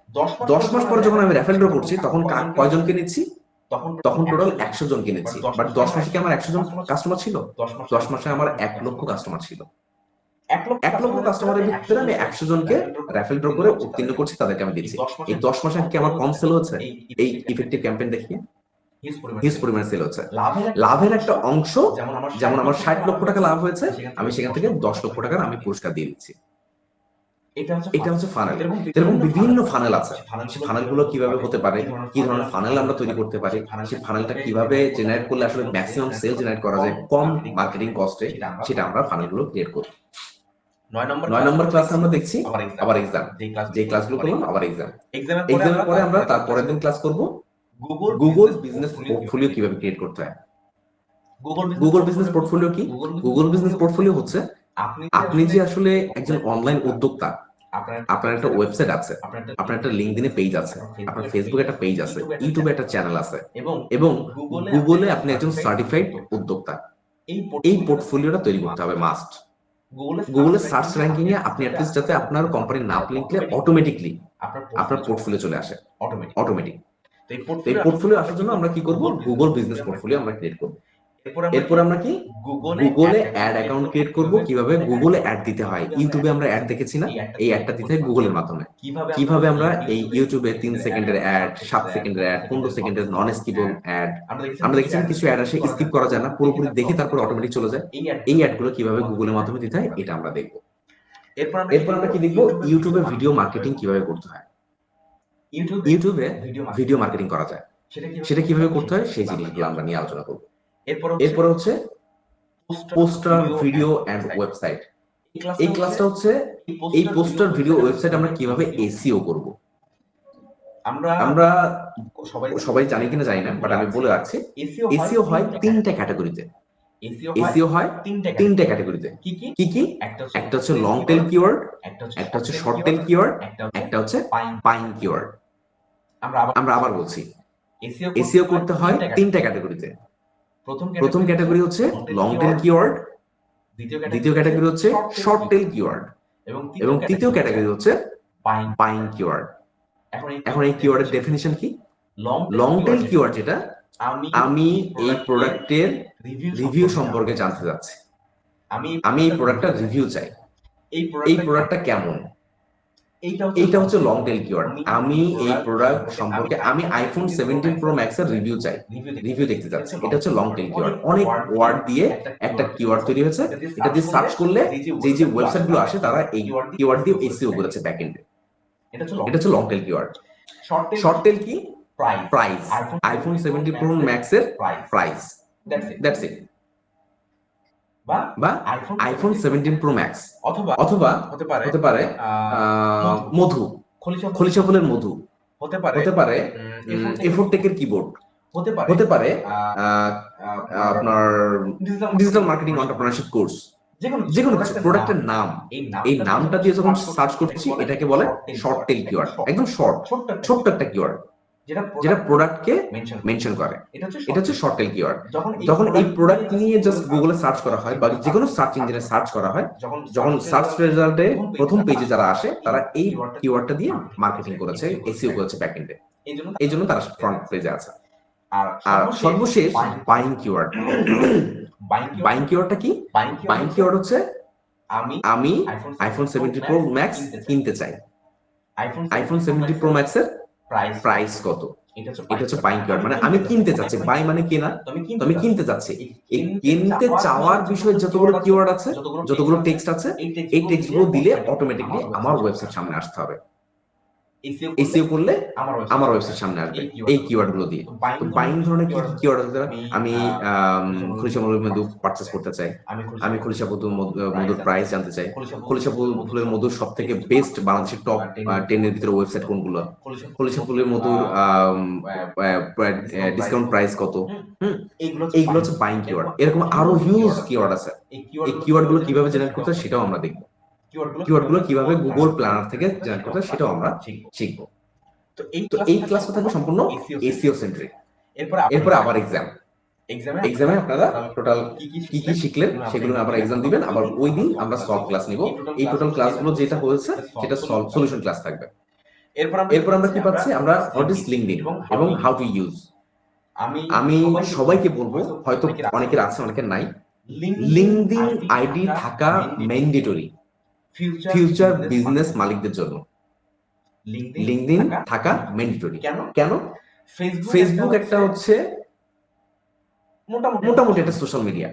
10 মাস পরে যখন আমি র্যাফেল ড্র করছি তখন কয়জনকে নিচ্ছি? তখন টোটাল 100 জনকে নিচ্ছি। বাট 10 মাসে কি আমার 100 জন কাস্টমার ছিল? 10 মাসে আমার 1 লক্ষ কাস্টমার ছিল। 1 লক্ষ কাস্টমারের ভিতরে আমি 100 জনকে র্যাফেল ড্র করে উত্তীর্ণ করছি, তাদেরকে আমি দিচ্ছি। এই 10 মাসে কি আমার কম সেল হচ্ছে? এই ইফেক্টিভ ক্যাম্পেইন দেখিয়ে হিউজ পরিমাণে সেল হচ্ছে। লাভের একটা অংশ, যেমন আমার 60 লক্ষ টাকা লাভ হয়েছে, আমি সেখান থেকে 10 লক্ষ টাকার আমি পুরস্কার দিয়ে দিচ্ছি। এটা হচ্ছে ফানেল। এরকম বিভিন্ন ফানেল আছে। ফানেলগুলো কিভাবে হতে পারে, কি ধরনের ফানেল আমরা তৈরি করতে পারি, সেই ফানেলটা কিভাবে জেনারেট করলে আসলে ম্যাক্সিমাম সেল জেনারেট করা যায় কম মার্কেটিং কস্টে, সেটা আমরা ফানেলগুলো ক্রিয়েট করি। 9 নম্বর ক্লাসে আমরা দেখছি আবার এক্সাম, যে ক্লাসগুলো করলাম আবার এক্সাম। এক্সামের পরে আমরা তার পরের দিন ক্লাস করব গুগল বিজনেস পোর্টফোলিও কিভাবে ক্রিয়েট করতে হয়। গুগল বিজনেস পোর্টফোলিও কি? গুগল বিজনেস পোর্টফোলিও হচ্ছে আপনি যে আসলে একজন অনলাইন উদ্যোক্তা, আপনার একটা ওয়েবসাইট আছে, আপনার একটা লিঙ্কডইনে পেজ আছে, আপনার ফেসবুকে একটা পেজ আছে, ইউটিউবে একটা চ্যানেল আছে, এবং গুগলে আপনি একজন সার্টিফাইড উদ্যোক্তা। এই পোর্টফোলিওটা তৈরি করতে হবে মাস্ট। গুগলের সার্চ র্যাঙ্কিং এ আপনি অ্যাটলিস্ট যাতে আপনার কোম্পানির নাম লিখলে অটোমেটিকলি আপনার পোর্টফোলিও চলে আসে, অটোমেটিক। এই পোর্টফোলিও আসার জন্য আমরা কি করব? গুগল বিজনেস পোর্টফোলিও আমরা ক্রিয়েট করব। এরপর আমরা কি গুগলে অ্যাড অ্যাকাউন্ট ক্রিয়েট করব। কিভাবে গুগলে অ্যাড দিতে হয়? ইউটিউবে আমরা অ্যাড দেখেছি না, এই অ্যাডটা দিতে হয় গুগলের মাধ্যমে। কিভাবে আমরা এই ইউটিউবে 3 সেকেন্ডের অ্যাড, 7 সেকেন্ডের অ্যাড, 15 সেকেন্ডের নন স্কিপেবল অ্যাড, আমরা দেখেছি কিছু অ্যাড আসে স্কিপ করা যায় না, পুরোপুরি দেখে তারপর অটোমেটিক চলে যায়। এই অ্যাডগুলো কিভাবে গুগলের মাধ্যমে দিতে হয় এটা আমরা দেখব। এরপর আমরা কি দেখব? ইউটিউবে ভিডিও মার্কেটিং কিভাবে করতে হয়। ইউটিউবে ভিডিও মার্কেটিং করা যায়, সেটা কিভাবে করতে হয় সেই জিনিসগুলো আমরা নিয়ে আলোচনা করব। এরপর হচ্ছে পোস্টার, ভিডিও এন্ড ওয়েবসাইট। এই ক্লাসটা হচ্ছে এই পোস্টার, ভিডিও, ওয়েবসাইট আমরা কিভাবে এসইও করব। আমরা সবাই জানি কিনা জানি না, বাট আমি বলে রাখছি, এসইও হয় 3টা ক্যাটাগরিতে। এসইও হয় 3টা ক্যাটাগরিতে। কি কি? একটা হচ্ছে লং টেল কিওয়ার্ড, একটা হচ্ছে শর্ট টেল কিওয়ার্ড, একটা হচ্ছে বাইং কিওয়ার্ড। আমরা আবার বলছি, এসইও করতে হয় 3টা ক্যাটাগরিতে। প্রথম ক্যাটাগরি হচ্ছে লং টেল কিওয়ার্ড, দ্বিতীয় ক্যাটাগরি হচ্ছে শর্ট টেল কিওয়ার্ড, এবং তৃতীয় ক্যাটাগরি হচ্ছে বাইং কিওয়ার্ড। এখন এই কিওয়ার্ডের ডেফিনিশন কি? লং টেল কিওয়ার্ড যেটা, আমি এই প্রোডাক্টের রিভিউ সম্পর্কে জানতে চাচ্ছি, আমি এই প্রোডাক্টটা রিভিউ চাই, এই প্রোডাক্টটা কেমন, এইটা হচ্ছে লং টেল কিওয়ার্ড। আমি এই প্রোডাক্ট সম্পর্কে, আমি আইফোন 17 প্রো ম্যাক্স এর রিভিউ চাই, রিভিউ দেখতে চাচ্ছি, এটা হচ্ছে লং টেল কিওয়ার্ড। অনেক ওয়ার্ড দিয়ে একটা কিওয়ার্ড তৈরি হয়েছে, এটা দিয়ে সার্চ করলে যে ওয়েবসাইট গুলো আসে তারা এই কিওয়ার্ড দিয়ে এসইও করেছে ব্যাকএন্ডে। এটা হচ্ছে long tail keyword. Short tail কি? প্রাইস, আইফোন 17 প্রো ম্যাক্স এর প্রাইস, দ্যাটস ইট। বা আইফোন 17 প্রো ম্যাক্স, অথবা হতে পারে মধু, খলিশা ফুলের মধু, হতে পারে এফোর্ট টেকের কিবোর্ড, হতে পারে আপনার ডিজিটাল মার্কেটিং এন্টারপ্রেনারশিপ কোর্স, যে কোনো কিছু। প্রোডাক্টের নাম, এই নামটা দিয়ে যখন সার্চ করছি এটাকে বলে শর্ট টেল কিওয়ার্ড। একদম শর্ট, ছোট্ট একটা কিওয়ার্ড যেটা প্রোডাক্টকে মেনশন করে, এটা হচ্ছে শর্ট টেল কিওয়ার্ড। যখন এই প্রোডাক্ট নিয়ে জাস্ট গুগলে সার্চ করা হয় বা যে কোনো সার্চ ইঞ্জিনে সার্চ করা হয়, যখন সার্চ রেজাল্টে প্রথম পেজে যারা আসে তারা এই কিওয়ার্ডটা দিয়ে মার্কেটিং করেছে, এসইও করেছে ব্যাকএন্ডে, এই জন্য তারা ফ্রন্ট পেজে আছে। আর সর্বশেষ বাইং কিওয়ার্ড। বাইং কিওয়ার্ডটা কি? বাইং কিওয়ার্ড হচ্ছে আমি আইফোন 17 প্রো ম্যাক্স কিনতে চাই, আইফোন 17 প্রো ম্যাক্স এর প্রাইস কত, এটা হচ্ছে বাইং কিওয়ার্ড। মানে আমি কিনতে চাচ্ছি, বাই মানে কেনা, তো আমি কিনতে চাচ্ছি। এই কিনতে চাওয়ার বিষয়ে যতগুলো কিওয়ার্ড আছে, যতগুলো টেক্সট আছে, এই টেক্সট গুলো দিলে অটোমেটিকলি আমার ওয়েবসাইট সামনে আসতে হবে। এসইও করলে আমার ওয়েবসাইট সামনে আসবে এই কিওয়ার্ড গুলো দিয়ে। তো বাইং ধরনের কি কিওয়ার্ড আছে? আমি খলিশা মধু পারচেজ করতে চাই, আমি খলিশা মধুর প্রাইস জানতে চাই, খলিশা ফুলের মধুর সব থেকে বেস্ট বাংলাদেশের টপ 10 এর ভিতরে ওয়েবসাইট কোনগুলো, খলিশা ফুলের মধুর ডিসকাউন্ট প্রাইস কত, এইগুলো হচ্ছে বাইং কিওয়ার্ড। এরকম আরো হিউজ কিওয়ার্ড আছে। এই কিওয়ার্ড গুলো কিভাবে জেনারেট করতে হয় সেটাও আমরা দেখবো। কিওয়ার্ড গুলো কিভাবে গুগল প্ল্যানার থেকে জেনারেট করতে হয় সেটাও আমরা শিখবো। তো এই ক্লাসটা থাকবে সম্পূর্ণ এসইও সেন্ট্রিক। এরপরে আবার এক্সামে আপনারা টোটাল কি কি শিখলেন সেগুলো আবার এক্সাম দিবেন। আবার ওই দিন আমরা সলভ ক্লাস নিব। এই টোটাল ক্লাসগুলো যেটা হয়েছে সেটা সলিউশন ক্লাস থাকবে। এরপর আমরা কি পাচ্ছি? আমরা হোয়াট ইজ লিঙ্কডইন এবং হাউ টু ইউজ। আমি সবাইকে বলবো, হয়তো অনেকের আছে অনেকের নাই, লিঙ্কডইন আইডি থাকা ম্যান্ডেটরি ফিউচার বিজনেস মালিকদের জন্য। লিঙ্কডইন থাকা ম্যান্ডেটরি। কেন? ফেসবুক একটা হচ্ছে মোটামুটি একটা সোশ্যাল মিডিয়া,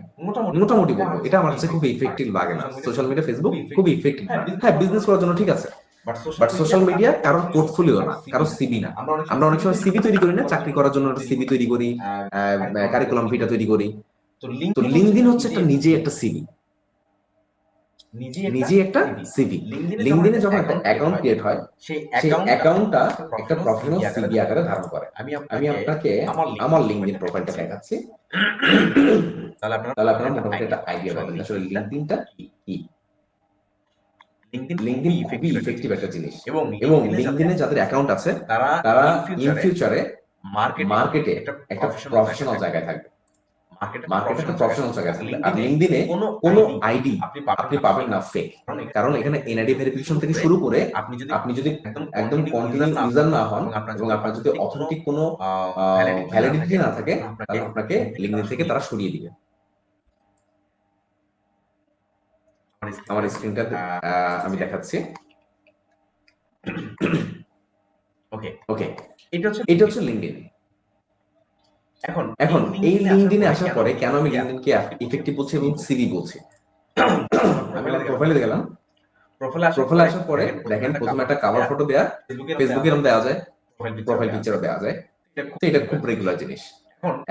মোটামুটি বলবো এটা আমার কাছে খুব ইফেক্টিভ লাগে না। সোশ্যাল মিডিয়া ফেসবুক খুব ইফেক্টিভ, হ্যাঁ বিজনেস করার জন্য ঠিক আছে, বাট সোশ্যাল মিডিয়া কারোর পোর্টফোলিও না, কারোর সিভি না। আমরা অনেক সময় সিভি তৈরি করি না, চাকরি করার জন্য একটা সিভি তৈরি করি, কারিকুলাম ভিটা তৈরি করি। তো লিঙ্কডইন হচ্ছে একটা নিজে একটা সিভি, নিজে একটা সিভি। লিঙ্কডইনে যখন একটা অ্যাকাউন্ট ক্রিয়েট হয়, সেই অ্যাকাউন্টটা একটা প্রফেশনাল সিভি আকারে ধারণ করে। আমি আপনাকে আমার লিঙ্কডইন প্রোফাইলটা দেখাচ্ছি, তাহলে আপনারা মোটামুটি একটা আইডিয়া পাবেন আসলে লিঙ্কডইনটা কি। লিঙ্কডইন খুবই ইফেক্টিভ একটা জিনিস, এবং লিঙ্কডইনে যাদের অ্যাকাউন্ট আছে তারা ইন ফিউচারে মার্কেটে একটা প্রফেশনাল জায়গায় থাকবে। মার্কেটে একটা প্রফেশনাল জায়গায় থাকবে। আর লিঙ্কডইনে কোনো আইডি আপনি পাবেন না ফেক, কারণ এখানে এনআইডি ভেরিফিকেশন থেকে শুরু করে আপনি যদি একদম কন্টিনিউ ইউজার না হন এবং আপনার যদি অথেন্টিক কোনো ভ্যালিডিটি না থাকে, তাহলে আপনাকে লিঙ্কডইন থেকে তারা সরিয়ে দিবে। আমার স্ক্রিনটা আমি দেখাচ্ছি। ওকে, এটা হচ্ছে লিঙ্কডইন। এখন এই লিঙ্কডইনে আসার পরে কেন আমি লিঙ্কডইনকে ইফেক্টিভ বলছি এবং সিভি বলছি? আমি আমার প্রোফাইলে গেলাম, প্রোফাইলে আসার পরে দেখেন প্রথমে একটা কভার ফটো দেয়া, ফেসবুকে এরকম দেওয়া যায়, প্রোফাইল পিকচারও দেওয়া যায়। তো এটা খুব রেগুলার জিনিস।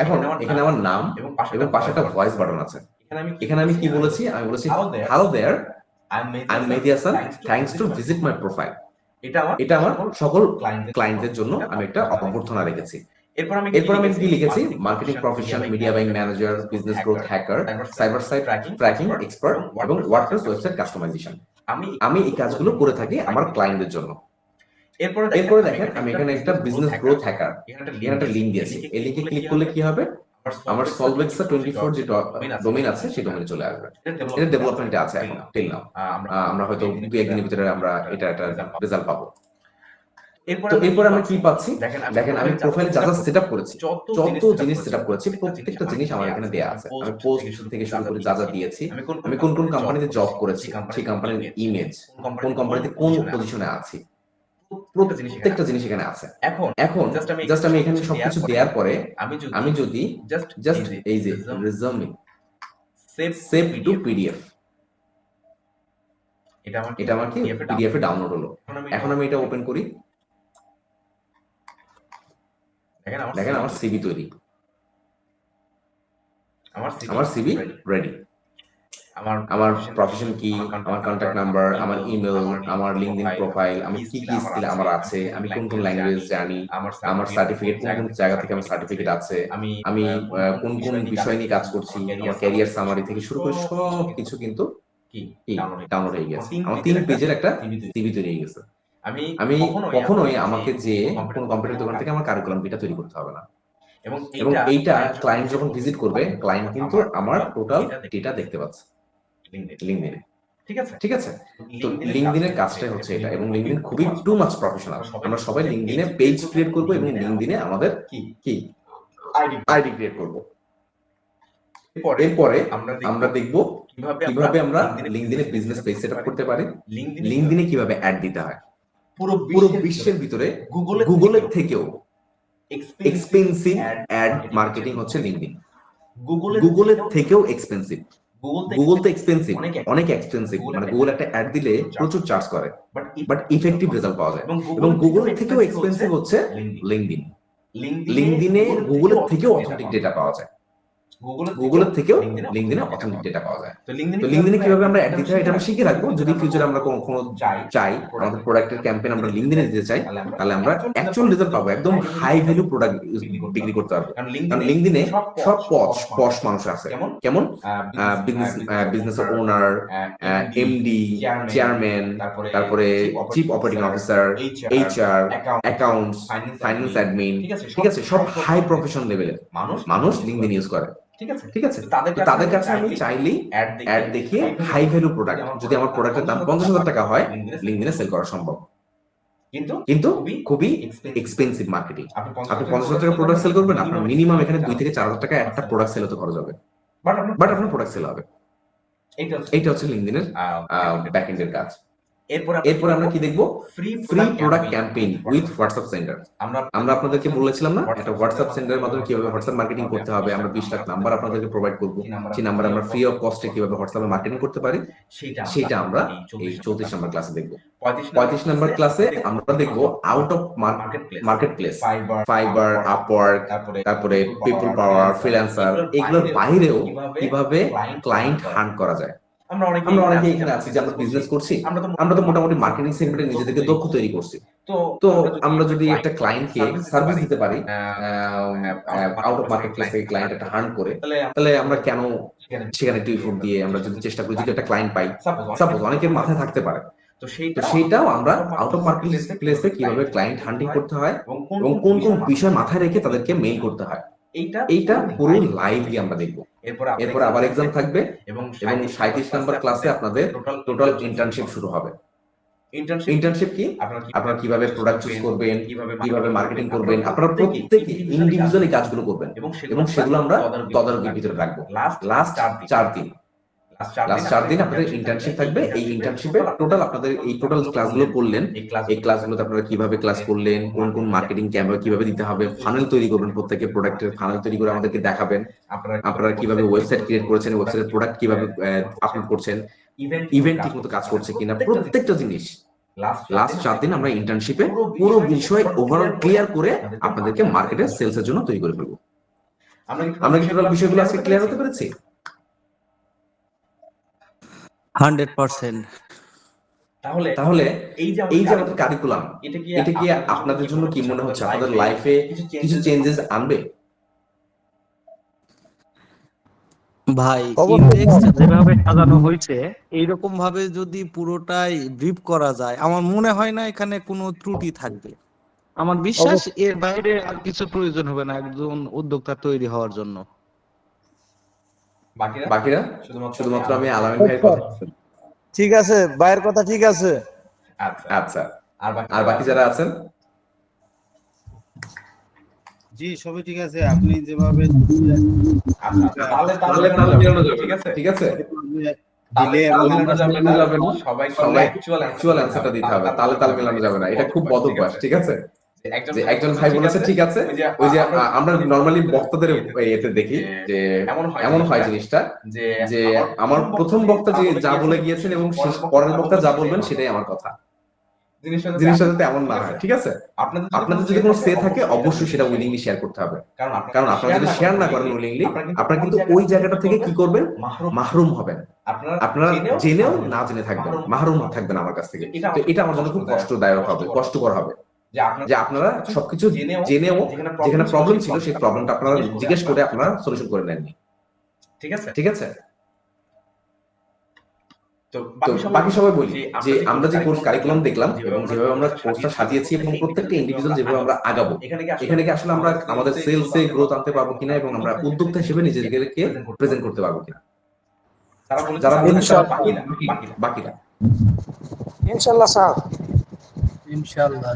এখন এখানে আমার নাম এবং পাশে একটা ভয়েস বাটন আছে। এখানে আমি কি বলেছি? আমি বলেছি hello there, I am Mehedi Hasan, thanks to visit my profile. এটা আমার সকল ক্লায়েন্টদের জন্য আমি একটা অভ্যর্থনা রেখেছি। এরপর আমি কি লিখেছি? Marketing professional, media buying manager, business growth hacker, cyber site tracking expert এবং ওয়ার্ডপ্রেস ওয়েবসাইট কাস্টমাইজেশন। আমি এই কাজগুলো করে থাকি আমার ক্লায়েন্টদের জন্য। এরপরে দেখেন আমি এখানে একটা বিজনেস গ্রোথ হ্যাকার, এখানে একটা লিঙ্ক দিয়েছি। এই লিঙ্কে ক্লিক করলে কি হবে? আমার সলভেক্সা 24 যে ডোমেইন আছে সেই ডোমেইনে চলে আসবে। এটা ডেভেলপমেন্টে আছে এখন টিল নাও। আমরা হয়তো 2-1 দিনের ভিতরে আমরা এটা একটা রেজাল্ট পাবো। তো এরপর আমরা কি পাচ্ছি? দেখেন আমি প্রোফাইলে যা যা সেটআপ করেছি, যত জিনিস সেটআপ করেছি, প্রত্যেকটা জিনিস আমার এখানে দেয়া আছে। আমি পোস্ট থেকে শুরু করে যা যা দিয়েছি, আমি কোন কোন কোম্পানিতে জব করেছি, সেই কোম্পানির ইমেজ, কোন কোম্পানিতে কোন পজিশনে আছি, প্রত্যেকটা জিনিস এখানে আছে। এখন জাস্ট আমি এখানে সবকিছু দেওয়ার পরে আমি যদি জাস্ট এই যে রেজাল্ট সেভ টু পিডিএফ, এটা আমার কি পিডিএফ এ ডাউনলোড হলো। এখন আমি এটা ওপেন করি, দেখেন আমার সিভি তৈরি, আমার সিভি রেডি। আমার প্রফেশন কি, আমার কন্টাক্ট নাম্বার, আমার ইমেল, আমার লিঙ্কডইন প্রোফাইল, আমি কি কি স্কিল আমার আছে, আমি কোন কোন ল্যাঙ্গুয়েজ জানি, আমার সার্টিফিকেট কোন কোন জায়গা থেকে আমার সার্টিফিকেট আছে, আমি কোন কোন বিষয় নিয়ে কাজ করছি, আমার ক্যারিয়ার সামারি থেকে শুরু করে সব কিছু কিন্তু কি ডাউনলোড হয়ে গেছে। আমার 3 পেজের একটা সিভি তৈরি হয়ে গেছে। আমি কখনোই আমাকে যে কোন কম্পিউটার দোকান থেকে আমার কারিকুলাম ভিটা তৈরি করতে হবে না। এবং এইটা ক্লায়েন্ট যখন ভিজিট করবে, ক্লায়েন্ট কিন্তু আমার টোটাল ডেটা দেখতে পাচ্ছে লিঙ্কডইনে। ঠিক আছে? তো লিঙ্কডইনের কাজটাই হচ্ছে এটা, এবং লিঙ্কডইন খুবই টু মাচ প্রফেশনাল। আমরা সবাই লিঙ্কডইনে পেজ ক্রিয়েট করব এবং লিঙ্কডইনে আমাদের কি আইডি ক্রিয়েট করব। এরপরে আমরা দেখব কিভাবে আমরা লিঙ্কডইনে বিজনেস পেজ সেটআপ করতে পারি, লিঙ্কডইনে কিভাবে অ্যাড দিতে হয়। পুরো বিশ্বের ভিতরে গুগলের থেকেও এক্সপেন্সিভ অ্যাড মার্কেটিং হচ্ছে লিঙ্কডইন। গুগলের থেকেও এক্সপেন্সিভ। গুগল তো এক্সপেন্সিভ, অনেক এক্সপেন্সিভ, মানে গুগল একটা অ্যাড দিলে প্রচুর চার্জ করে, বাট ইফেক্টিভ রেজাল্ট পাওয়া যায়। এবং গুগলের থেকেও এক্সপেন্সিভ হচ্ছে লিঙ্কডইন। লিঙ্কডইনে গুগলের থেকেও অথেন্টিক ডেটা পাওয়া যায়, গুগলের থেকেও লিঙ্কডইনে অথেন্টিক ডেটা পাওয়া যায়। তো লিঙ্কডইনে কিভাবে আমরা অ্যাড দিতে হয় এটা আমরা শিখে রাখবো। যদি ফিউচারে আমরা কখনো চাই আমাদের প্রোডাক্টের ক্যাম্পেইন আমরা লিঙ্কডইনে দিতে চাই, তাহলে আমরা অ্যাকচুয়াল রেজাল্ট পাবো, একদম হাই ভ্যালু প্রোডাক্ট বিক্রি করতে পারবো। কারণ লিঙ্কডইনে সব পশ মানুষ আছে, কেমন বিজনেস ওনার, এমডি, চেয়ারম্যান, তারপরে chief operating officer, HR, accounts, finance admin, ঠিক আছে, সব হাই প্রফেশনাল লেভেলের মানুষ লিঙ্কডইন ইউজ করে। ঠিক আছে, তাদের কাছে আমি চাইলেই অ্যাড দেখিয়ে হাই ভ্যালু প্রোডাক্ট, যদি আমার প্রোডাক্টের দাম 50,000 টাকা হয়, লিঙ্কডইনে সেল করা সম্ভব। কিন্তু খুবই এক্সপেন্সিভ মার্কেটিং। আপনি 50,000 টাকা প্রোডাক্ট সেল করবেন, আপনার মিনিমাম এখানে 2 থেকে 4,000 টাকা একটা প্রোডাক্ট সেল হতে খরচ হবে, বাট আপনার প্রোডাক্ট সেল হবে। এইটা হচ্ছে লিঙ্কডইনের ব্যাকএন্ডের কাজ। এরপর আমরা কি দেখবো? Free product campaign with WhatsApp centre. আমরা আপনাদেরকে বলেছিলাম না একটা হোয়াটসঅ্যাপ সেন্টারের মাধ্যমে কিভাবে হোয়াটসঅ্যাপ মার্কেটিং করতে হবে। আমরা 20 লাখ নাম্বার আপনাদেরকে প্রোভাইড করবো, সেই নাম্বার আমরা ফ্রি অফ কস্টে কিভাবে হোয়াটসঅ্যাপে মার্কেটিং করতে পারি, সেটা আমরা এই 34 নম্বর ক্লাসে দেখবো। 35 নম্বর ক্লাসে আমরা দেখবো out of market place, fibre, Upwork, তারপরে পিপল পাওয়ার, ফ্রিল্যান্সার, এগুলোর বাইরেও কিভাবে ক্লায়েন্ট হান্ট করা যায়। আমরা অনেকে এখানে আছি যে আমরা বিজনেস করছি, আমরা তো মোটামুটি মার্কেটিং সেগমেন্টে নিজেদেরকে দক্ষ তৈরি করছি। তো আমরা যদি একটা ক্লায়েন্টকে সার্ভিস দিতে পারি আউট অফ মার্কেট প্লেস থেকে ক্লায়েন্ট একটা হান্ট করে, তাহলে আমরা কেন সেখানে একটু এফোর্ট দিয়ে আমরা যদি চেষ্টা করি যদি একটা ক্লায়েন্ট পাই, সাপোজ অনেকের মাথায় থাকতে পারে, তো সেইটাও আমরা আউট অফ মার্কেট প্লেসে কিভাবে ক্লায়েন্ট হান্টিং করতে হয় এবং কোন কোন বিষয় মাথায় রেখে তাদেরকে মেইল করতে হয়, এইটা পুরো লাইভলি আমরা দেখবো। এরপর আবার এক্সাম থাকবে এবং 37 নম্বর ক্লাসে আপনাদের টোটাল ইন্টার্নশিপ শুরু হবে। ইন্টার্নশিপ কি? আপনারা কিভাবে প্রোডাক্ট চুজ করবেন, কিভাবে মার্কেটিং করবেন, আপনারা প্রত্যেকে ইন্ডিভিজুয়ালি কাজগুলো করবেন এবং সেগুলো আমরা তদারকির ভিতরে রাখবো। লাস্ট 4 দিন আপনাদের ইন্টার্নশিপ থাকবে। এই ইন্টার্নশিপে টোটাল আপনাদের এই টোটাল ক্লাসগুলো করলেন, এই ক্লাসগুলোতে আপনারা কিভাবে ক্লাস করলেন, কোন কোন মার্কেটিং ক্যাম্পেইন কিভাবে দিতে হবে, ফানেল তৈরি করবেন, প্রত্যেকে প্রোডাক্টের ফানেল তৈরি করে আমাদেরকে দেখাবেন, আপনারা কিভাবে ওয়েবসাইট ক্রিয়েট করেছেন, ওয়েবসাইটের প্রোডাক্ট কিভাবে আপলোড করছেন, ইভেন্ট ঠিকমতো কাজ করছে কিনা, প্রত্যেকটা জিনিস লাস্ট 4 দিন আমরা ইন্টার্নশিপে পুরো বিষয় ওভারঅল ক্লিয়ার করে আপনাদেরকে মার্কেটে সেলসের জন্য তৈরি করে ফেলবো। আমরা কি টোটাল বিষয়গুলো আজকে ক্লিয়ার হতে পেরেছি? 100%। তাহলে এই যে আমাদের কারিকুলাম, এটা কি আপনাদের জন্য কি মনে হচ্ছে আপনাদের লাইফে কিছু চেঞ্জেস আনবে? ভাই অবশ্যই। ইন্ডেক্স যেভাবে সাজানো হয়েছে এইরকম ভাবে যদি পুরোটাই ব্রিফ করা যায়, আমার মনে হয় না এখানে কোনো ত্রুটি থাকবে। আমার বিশ্বাস এর বাইরে আর কিছু প্রয়োজন হবে না একজন উদ্যোক্তা তৈরি হওয়ার জন্য। বাকিরা শুধুমাত্র আমি আলামিন ভাইয়ের কথা। ঠিক আছে, ভাইয়ের কথা ঠিক আছে। আচ্ছা, আর বাকি যারা আছেন? জি, সবই ঠিক আছে। আপনি যেভাবে তাহলে মিলানো যাবে, ঠিক আছে? দিলে এবং আমরা মিলানো যাবে না, সবাই অ্যাকচুয়াল অ্যানসারটা দিতে হবে, তালে মিলানো যাবে না, এটা খুব বদ অভ্যাস। ঠিক আছে, যে একজন ভাই বলেছে ঠিক আছে, ওই যে আমরা নরমালি বক্তাদের এতে দেখি যে এমন হয় জিনিসটা যে আমার প্রথম বক্তা যে যা বলে গিয়েছেন এবং শেষ পরের বক্তা যা বলবেন সেটাই আমার কথা, জিনিসটা যাতে এমন না হয়। ঠিক আছে, আপনাদের যদি কোনো সে থাকে অবশ্যই সেটা উইলিংলি শেয়ার করতে হবে, কারণ আপনারা যদি শেয়ার না করেন উইলিংলি, আপনারা কিন্তু ওই জায়গাটা থেকে কি করবেন, মাহরুম হবেন। আপনারা জেনেও না জেনে থাকবেন, মাহরুম থাকবেন আমার কাছ থেকে। তো এটা আমার জন্য খুব কষ্টদায়ক হবে, কষ্টকর হবে যে আপনারা সবকিছু জেনেও যেখানে প্রবলেম ছিল সেই প্রবলেমটা আপনারা জিজ্ঞেস করে আপনারা সলিউশন করে নেননি। ঠিক আছে, তো বাকি সবাই বলি যে আমরা যে কোর্স কারিকুলাম দেখলাম এবং যেভাবে আমরা কোর্সটা সাজিয়েছি এবং প্রত্যেকটা ইন্ডিভিজুয়াল যেভাবে আমরা আগাবো, এখানে কি আসলে আমরা আমাদের সেলসে গ্রোথ আনতে পারবো কিনা এবং আমরা উদ্যোক্তা হিসেবে নিজেদেরকে প্রেজেন্ট করতে পারবো কিনা, যারা বাকিরা ইনশাআল্লাহ স্যার। ইনশাআল্লাহ।